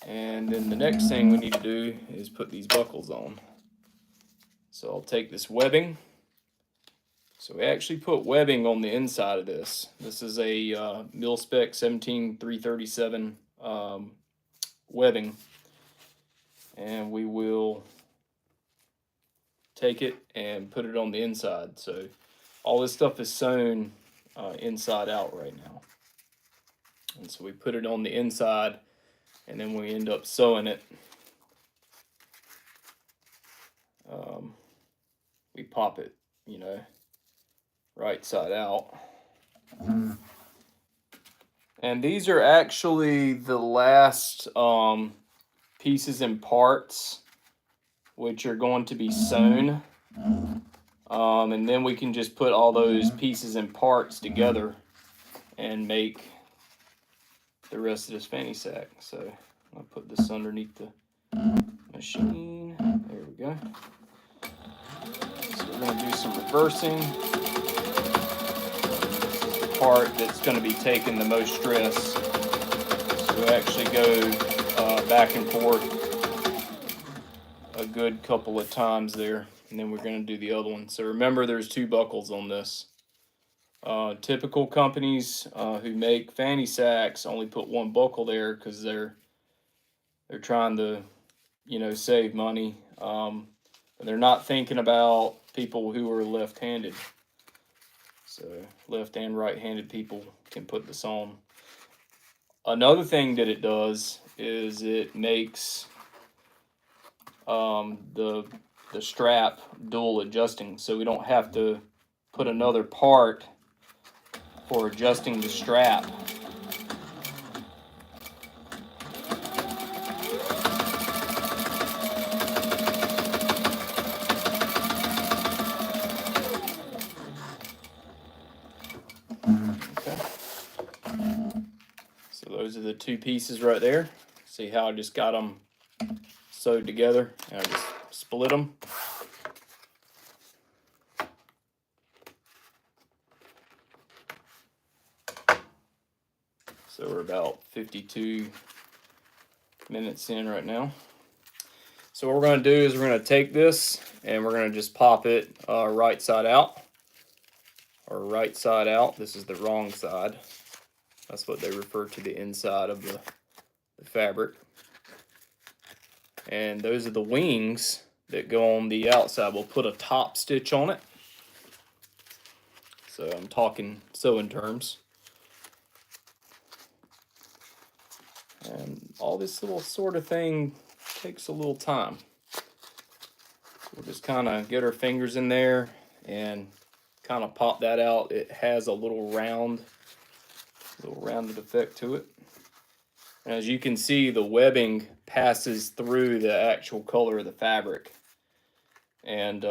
And then the next thing we need to do is put these buckles on. So I'll take this webbing, So we actually put webbing on the inside of this. This is a mil-spec 17337 webbing, and we will take it and put it on the inside. So all this stuff is sewn inside out right now, and so we put it on the inside, and then we end up sewing it. We pop it, you know, right side out. And these are actually the last pieces and parts which are going to be sewn. And then we can just put all those pieces and parts together and make the rest of this fanny sack. So I'll put this underneath the machine. There we go. So we're going to do some reversing. This is the part that's going to be taking the most stress. So we actually go back and forth a good couple of times there, and then we're going to do the other one. So remember, there's 2 buckles on this. Typical companies who make fanny sacks only put 1 buckle there because they're trying to, you know, save money. But they're not thinking about people who are left-handed. So left and right-handed people can put this on. Another thing that it does is it makes the strap dual adjusting, so we don't have to put another part for adjusting the strap. Okay. So those are the 2 pieces right there. See how I just got them sewed together, and I just split them. So we're about 52 minutes in right now. So what we're going to do is we're going to take this and we're going to just pop it right side out, or right side out. This is the wrong side. That's what they refer to the inside of the fabric. And those are the wings that go on the outside. We'll put a top stitch on it. So I'm talking sewing terms. And all this little sort of thing takes a little time. So we'll just kind of get our fingers in there and kind of pop that out. It has a little rounded effect to it. And as you can see, the webbing passes through the actual color of the fabric. And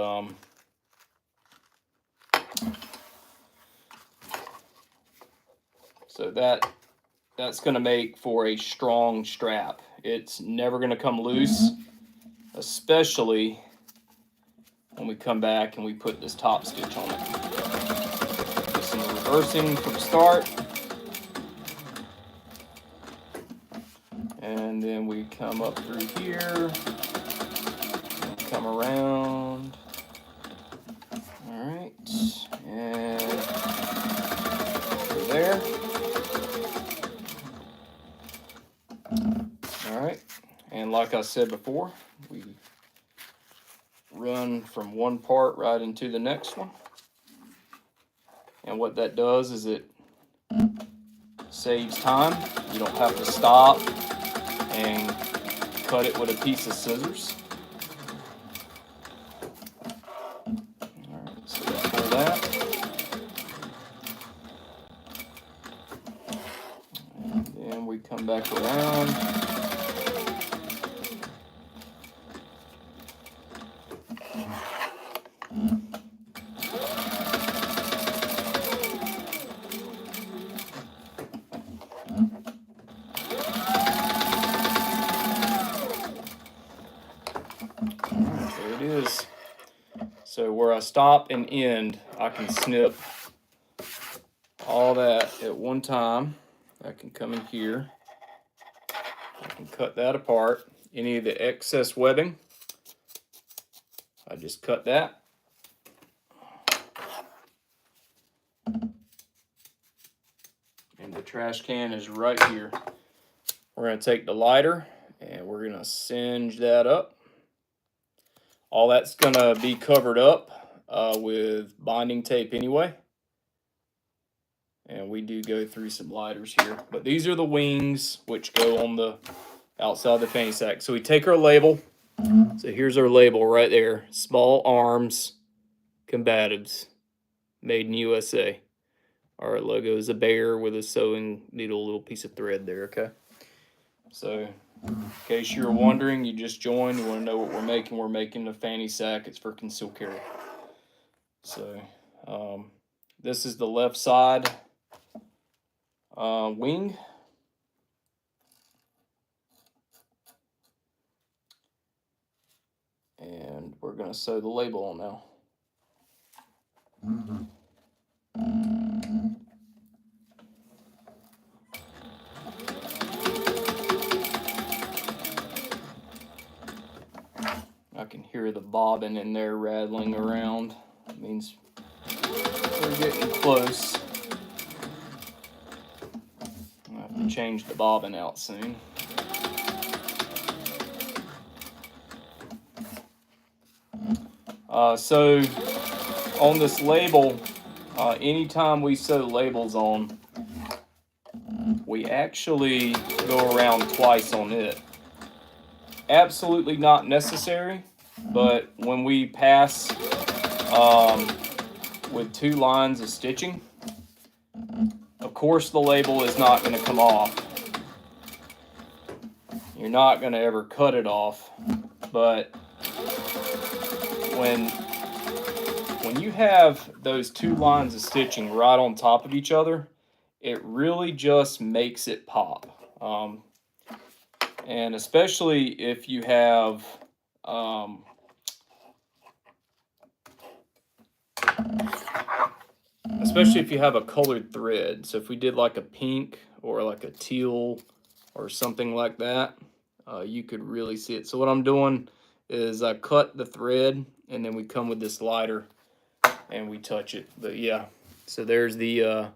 so that's going to make for a strong strap. It's never going to come loose, especially when we come back and we put this top stitch on it. Do some reversing from start. And then we come up through here, and come around. All right, and through there. All right, and like I said before, we run from one part right into the next one. And what that does is it saves time. You don't have to stop and cut it with a piece of scissors. All right, so pull that. And then we come back around. There it is. So where I stop and end, I can snip all that at one time. I can come in here. I can cut that apart. Any of the excess webbing, I just cut that. the trash can is right here. We're going to take the lighter and we're going to singe that up. All that's going to be covered up with binding tape anyway. And we do go through some lighters here. But these are the wings which go on the outside of the fanny sack. So we take our label. So here's our label right there. Small Arms Combatives, made in USA. Our logo is a bear with a sewing needle, little piece of thread there, okay? So, in case you're wondering, you just joined, you want to know what we're making a fanny sack. It's for concealed carry. So, this is the left side wing. And we're going to sew the label on now. I can hear the bobbin in there rattling around. That means we're getting close. I'll have to change the bobbin out soon. So on this label, anytime we sew labels on, we actually go around twice on it. Absolutely not necessary, but when we pass with 2 lines of stitching, of course the label is not going to come off. You're not going to ever cut it off, but when you have those 2 lines of stitching right on top of each other, it really just makes it pop. And especially if you have a colored thread. So if we did like a pink or like a teal or something like that, you could really see it. So what I'm doing is I cut the thread and then we come with this lighter and we touch it. But yeah, so there's the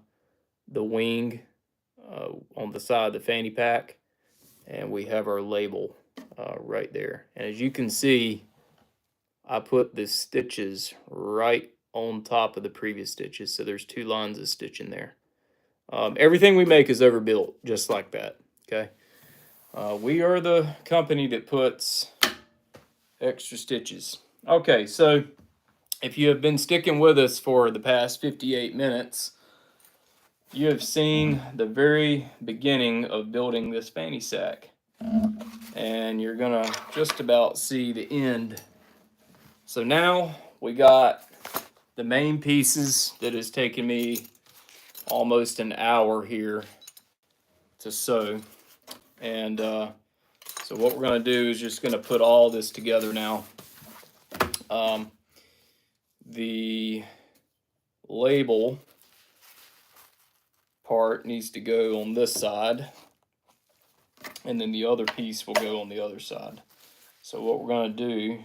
wing on the side of the fanny pack, and we have our label right there. And as you can see, I put the stitches right on top of the previous stitches, so there's 2 lines of stitching there. Everything we make is overbuilt just like that, okay? We are the company that puts extra stitches. Okay, so if you have been sticking with us for the past 58 minutes, you have seen the very beginning of building this fanny sack. And you're gonna just about see the end. So now we got the main pieces that has taken me almost an hour here to sew. And so what we're gonna do is just gonna put all this together now. The label part needs to go on this side, and then the other piece will go on the other side. So what we're going to do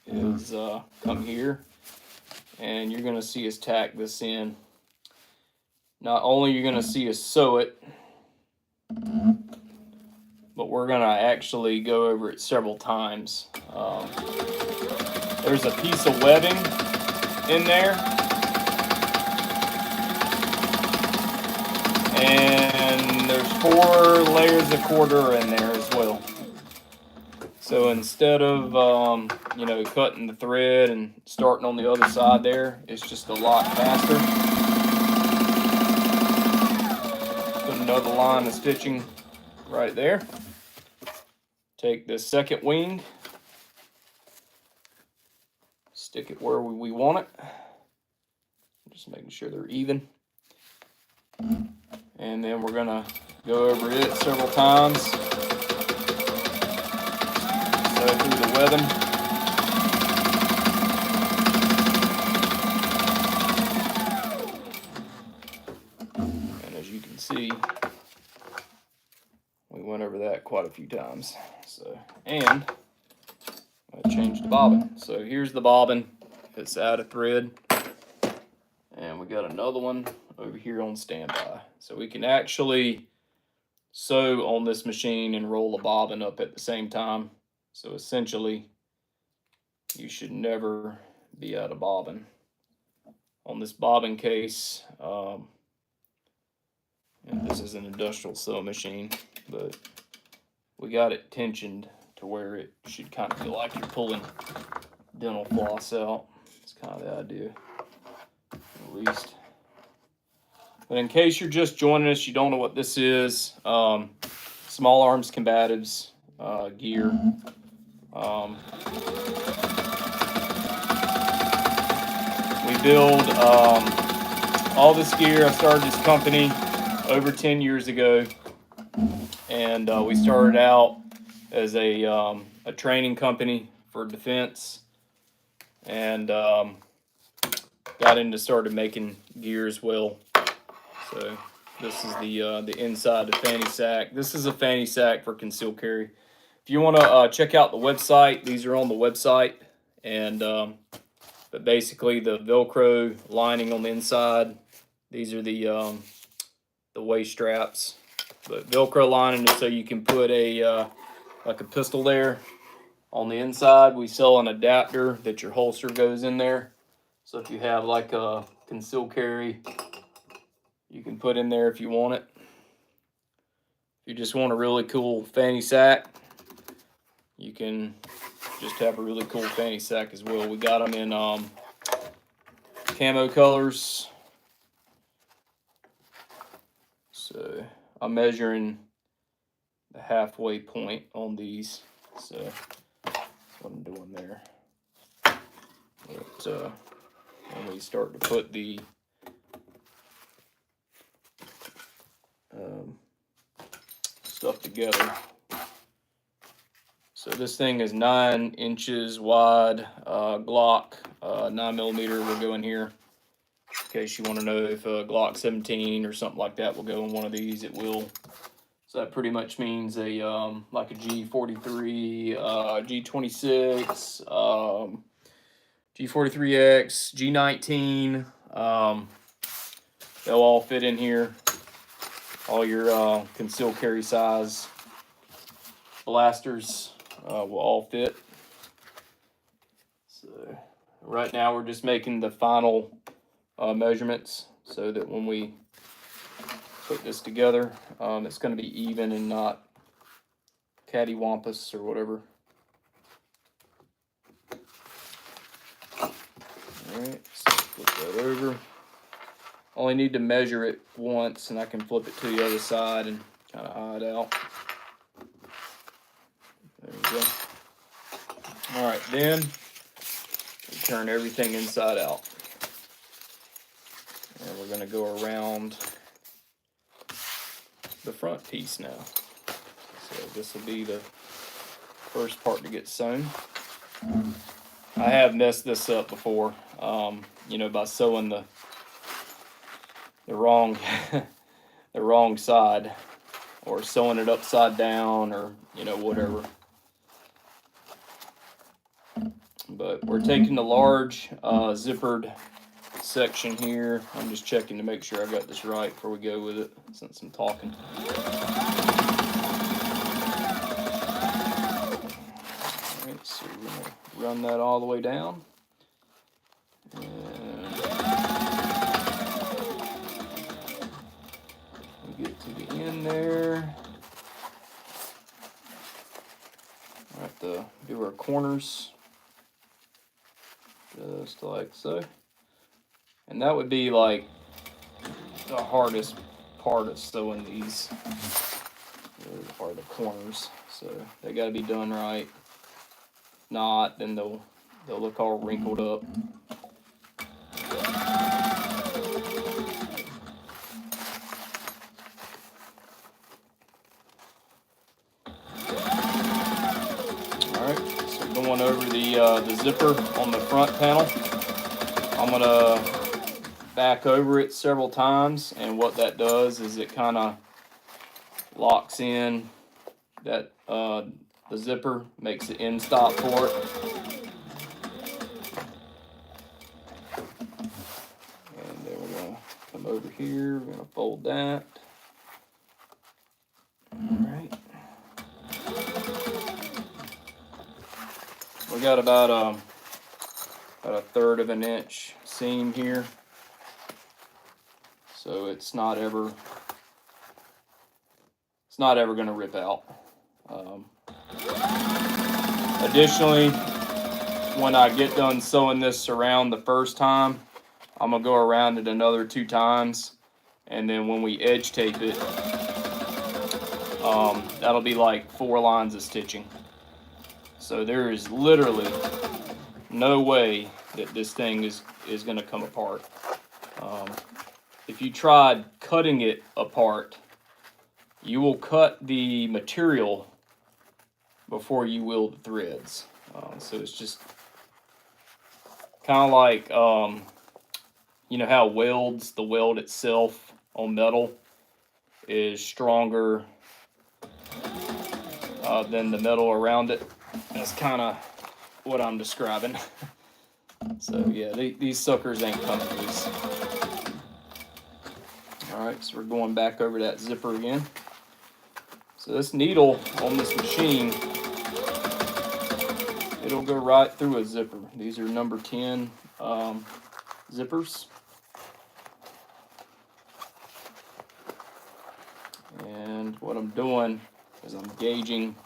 is come here, and you're going to see us tack this in. Not only are you going to see us sew it, but we're going to actually go over it several times. There's a piece of webbing in there, and there's 4 layers of cordura in there as well. So instead of cutting the thread and starting on the other side there, it's just a lot faster. Put another line of stitching right there. Take this second wing, stick it where we want it. Just making sure they're even. And then we're gonna go over it several times. Sew through the webbing. And as you can see, we went over that quite a few times. So, and I changed the bobbin. So here's the bobbin. It's out of thread. And we got another one over here on standby. So we can actually sew on this machine and roll the bobbin up at the same time. So essentially, you should never be out of bobbin. On this bobbin case, and this is an industrial sewing machine, but we got it tensioned to where it should kind of feel like you're pulling dental floss out. It's kind of the idea, at least. But in case you're just joining us, you don't know what this is, small arms combatives gear. We build all this gear. I started this company over 10 years ago, and we started out as a training company for defense, and started making gear as well. So this is the inside of the fanny sack. This is a fanny sack for concealed carry. If you want to check out the website, these are on the website, and but basically the Velcro lining on the inside. These are the waist straps, but Velcro lining is so you can put a like a pistol there on the inside. We sell an adapter that your holster goes in there. So if you have like a concealed carry, you can put in there if you want it. If you just want a really cool fanny sack, you can just have a really cool fanny sack as well. We got them in camo colors. So I'm measuring the halfway point on these. So that's what I'm doing there. But when we start to put the stuff together. So this thing is 9 inches wide, Glock 9mm will go in here. In case you want to know if a Glock 17 or something like that will go in one of these, it will. So that pretty much means a like a G43, G26, G43X, G19. They'll all fit in here. All your concealed carry size blasters will all fit. So right now we're just making the final measurements so that when we put this together, it's going to be even and not cattywampus or whatever. Alright, so flip that over. Only need to measure it once, and I can flip it to the other side and kind of eye it out. There we go. Alright, then we turn everything inside out. And we're going to go around the front piece now. So this will be the first part to get sewn. I have messed this up before, you know, by sewing the wrong the wrong side, or sewing it upside down, or you know, whatever. But we're taking the large zippered section here. I'm just checking to make sure I got this right before we go with it, since I'm talking. Alright, so we're going to run that all the way down. And we get to the end there. We'll have to do our corners just like so. And that would be like the hardest part of sewing these, are the corners. So they got to be done right. If not, then they'll look all wrinkled up. Alright, so going over the zipper on the front panel. I'm gonna back over it several times, and what that does is it kind of locks in that the zipper, makes the end stop for it. And then we're gonna come over here. We're gonna fold that. All right. We got about a 1/3 of an inch seam here, so it's not ever going to rip out. Additionally, when I get done sewing this around the first time, I'm gonna go around it another 2 times, and then when we edge tape it, that'll be like 4 lines of stitching. So there is literally no way that this thing is gonna come apart. If you tried cutting it apart, you will cut the material before you will the threads. So it's just kind of like, you know how the weld itself on metal is stronger than the metal around it. That's kind of what I'm describing. So yeah, these suckers ain't coming loose. Alright, so we're going back over that zipper again. So this needle on this machine, it'll go right through a zipper. These are number 10 zippers. And what I'm doing is I'm gauging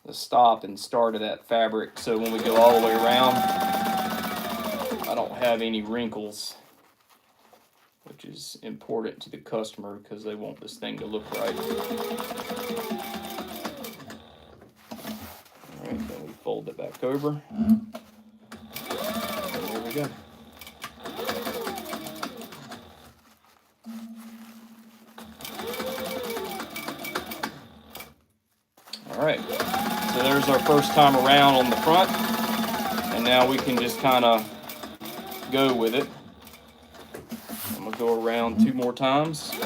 the stop and start of that fabric, so when we go all the way around, I don't have any wrinkles, which is important to the customer because they want this thing to look right. Alright, then we fold it back over. And there we go. Alright, so there's our first time around on the front, and now we can just kind of go with it. I'm going to go around 2 more times. So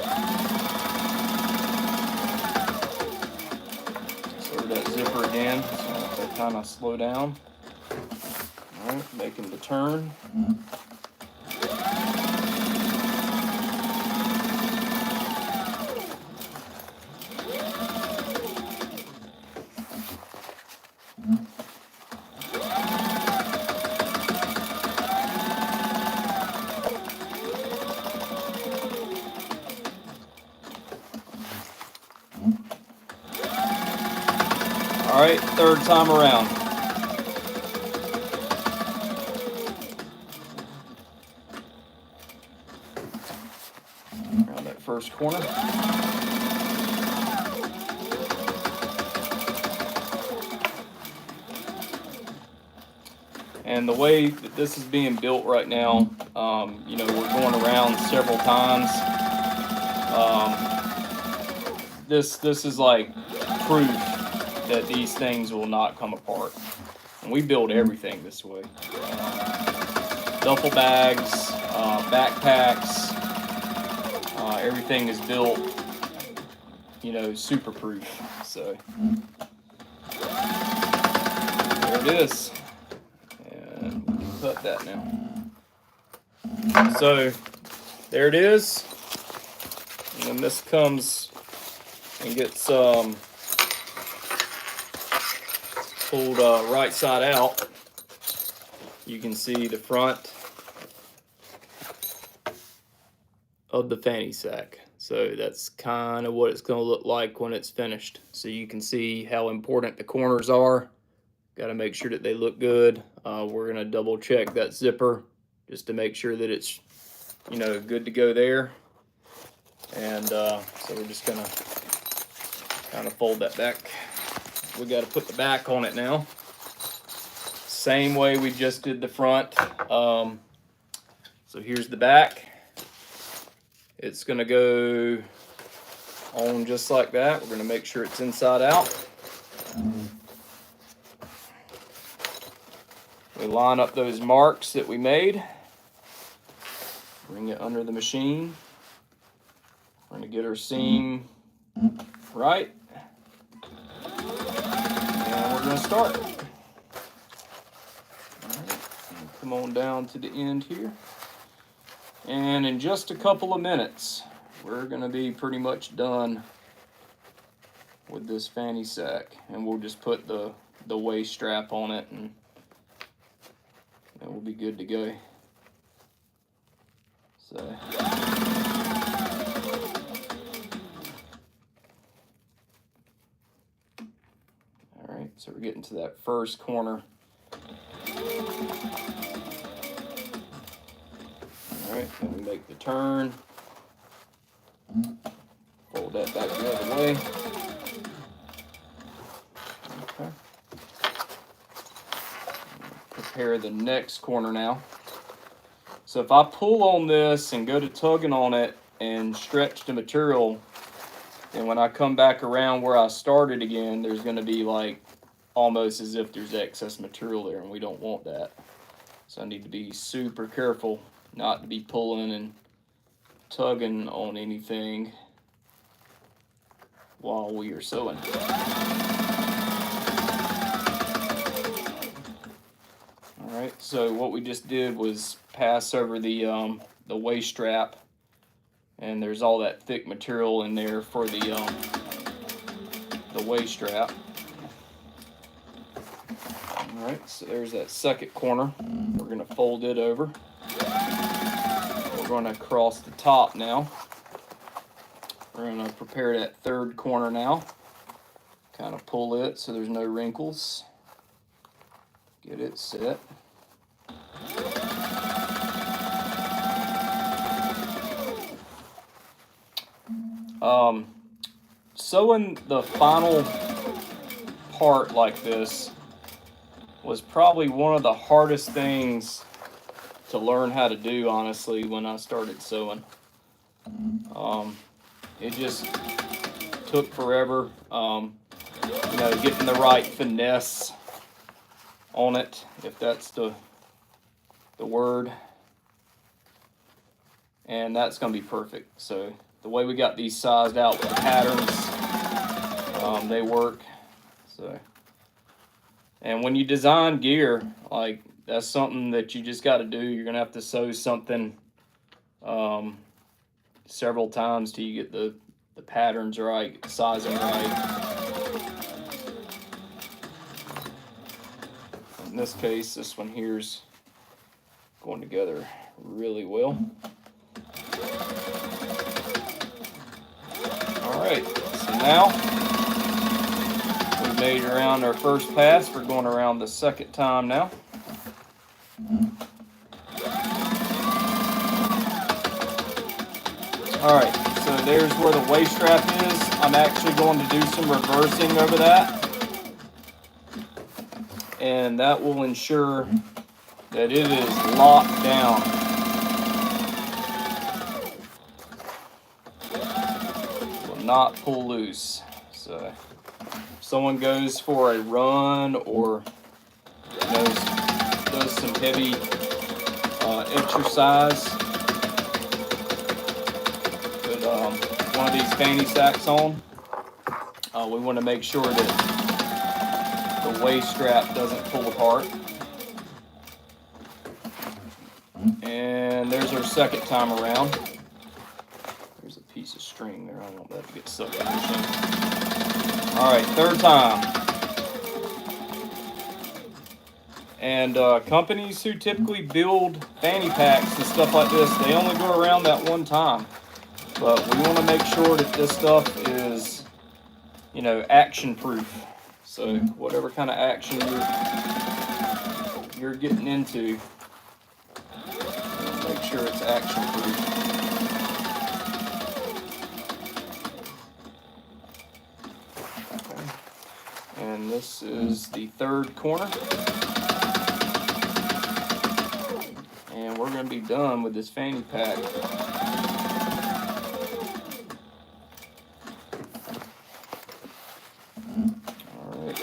that zipper again, so I have to kind of slow down. Alright, making the turn. Alright, 3rd time around. Around that first corner. And the way that this is being built right now, you know, we're going around several times. This is like proof that these things will not come apart. And we build everything this way. Duffel bags, backpacks, everything is built, you know, super proof. So there it is. And we can cut that now. So there it is. And then this comes and gets pulled right side out. You can see the front of the fanny sack. So that's kind of what it's going to look like when it's finished. So you can see how important the corners are. Got to make sure that they look good. We're going to double check that zipper just to make sure that it's, you know, good to go there. And so we're just going to kind of fold that back. We got to put the back on it now. Same way we just did the front. So here's the back. It's going to go on just like that. We're going to make sure it's inside out. We line up those marks that we made. Bring it under the machine. We're going to get our seam right. And we're going to start. All right. Come on down to the end here. And in just a couple of minutes, we're going to be pretty much done with this fanny sack. And we'll just put the waist strap on it, and we'll be good to go. So, all right, so we're getting to that first corner. All right, then we make the turn. Fold that back the other way. Okay. Prepare the next corner now. So if I pull on this and go to tugging on it and stretch the material, then when I come back around where I started again, there's going to be like almost as if there's excess material there, and we don't want that. So I need to be super careful not to be pulling and tugging on anything while we are sewing. Alright, so what we just did was pass over the waist strap, and there's all that thick material in there for the waist strap. Alright, so there's that second corner. We're going to fold it over. We're going to cross the top now. We're going to prepare that third corner now. Kind of pull it so there's no wrinkles. Get it set. Sewing the final part like this was probably one of the hardest things to learn how to do, honestly, when I started sewing. It just took forever, getting the right finesse on it, if that's the word. And that's going to be perfect. So the way we got these sized out with the patterns, they work. So, and when you design gear, like, that's something that you just got to do. You're going to have to sew something several times till you get the patterns right, the sizing right. In this case, this one here's going together really well. Alright, so now we've made around our first pass. We're going around the second time now. Alright, so there's where the waist strap is. I'm actually going to do some reversing over that. And that will ensure that it is locked down. Will not pull loose. So if someone goes for a run or does some heavy exercise, put one of these fanny sacks on, we want to make sure that the waist strap doesn't pull apart. And there's our second time around. There's a piece of string there. I don't want that to get stuck in the machine. Alright, third time. And companies who typically build fanny packs and stuff like this, they only go around that one time. But we want to make sure that this stuff is, action proof. So whatever kind of action you're getting into, make sure it's action proof. Okay. And this is the third corner. And we're going to be done with this fanny pack. Alright.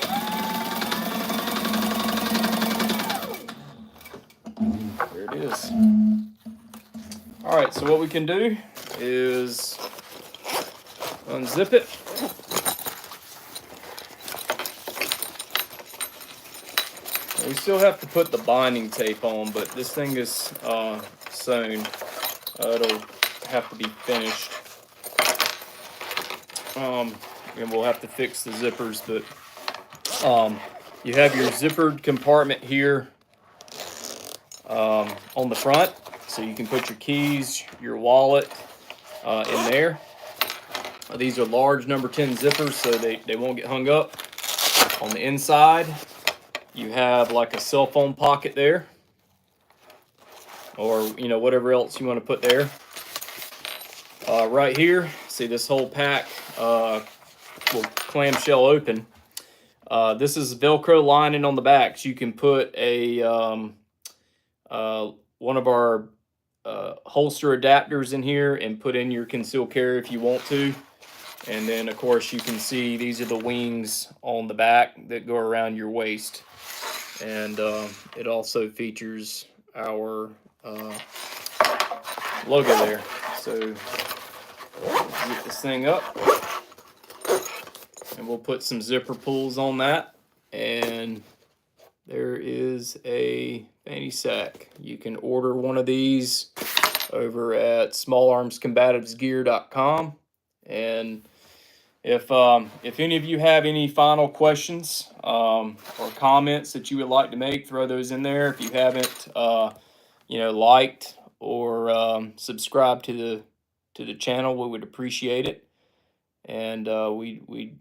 There it is. Alright, so what we can do is unzip it. We still have to put the binding tape on, but this thing is sewn. It'll have to be finished. And we'll have to fix the zippers, but you have your zippered compartment here on the front, so you can put your keys, your wallet in there. These are large number 10 zippers, so they won't get hung up. On the inside, you have like a cell phone pocket there, or whatever else you want to put there. Right here, see this whole pack will clamshell open. This is Velcro lining on the back, so you can put a one of our holster adapters in here and put in your concealed carry if you want to. And then of course you can see these are the wings on the back that go around your waist, and it also features our logo there. So get this thing up, and we'll put some zipper pulls on that, and there is a fanny sack. You can order one of these over at smallarmscombativesgear.com. And if any of you have any final questions or comments that you would like to make, throw those in there. If you haven't liked or subscribed to the channel, we would appreciate it. And we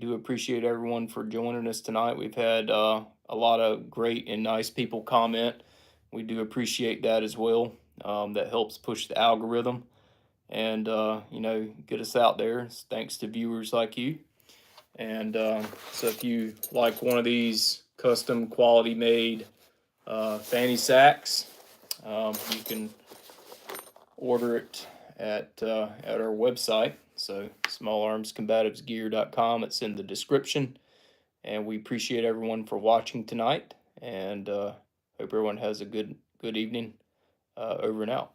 do appreciate everyone for joining us tonight. We've had a lot of great and nice people comment. We do appreciate that as well. That helps push the algorithm and get us out there. Thanks to viewers like you. And so if you like one of these custom quality made fanny sacks, you can order it at our website. So smallarmscombativesgear.com. It's in the description. And we appreciate everyone for watching tonight, and hope everyone has a good evening. Over and out.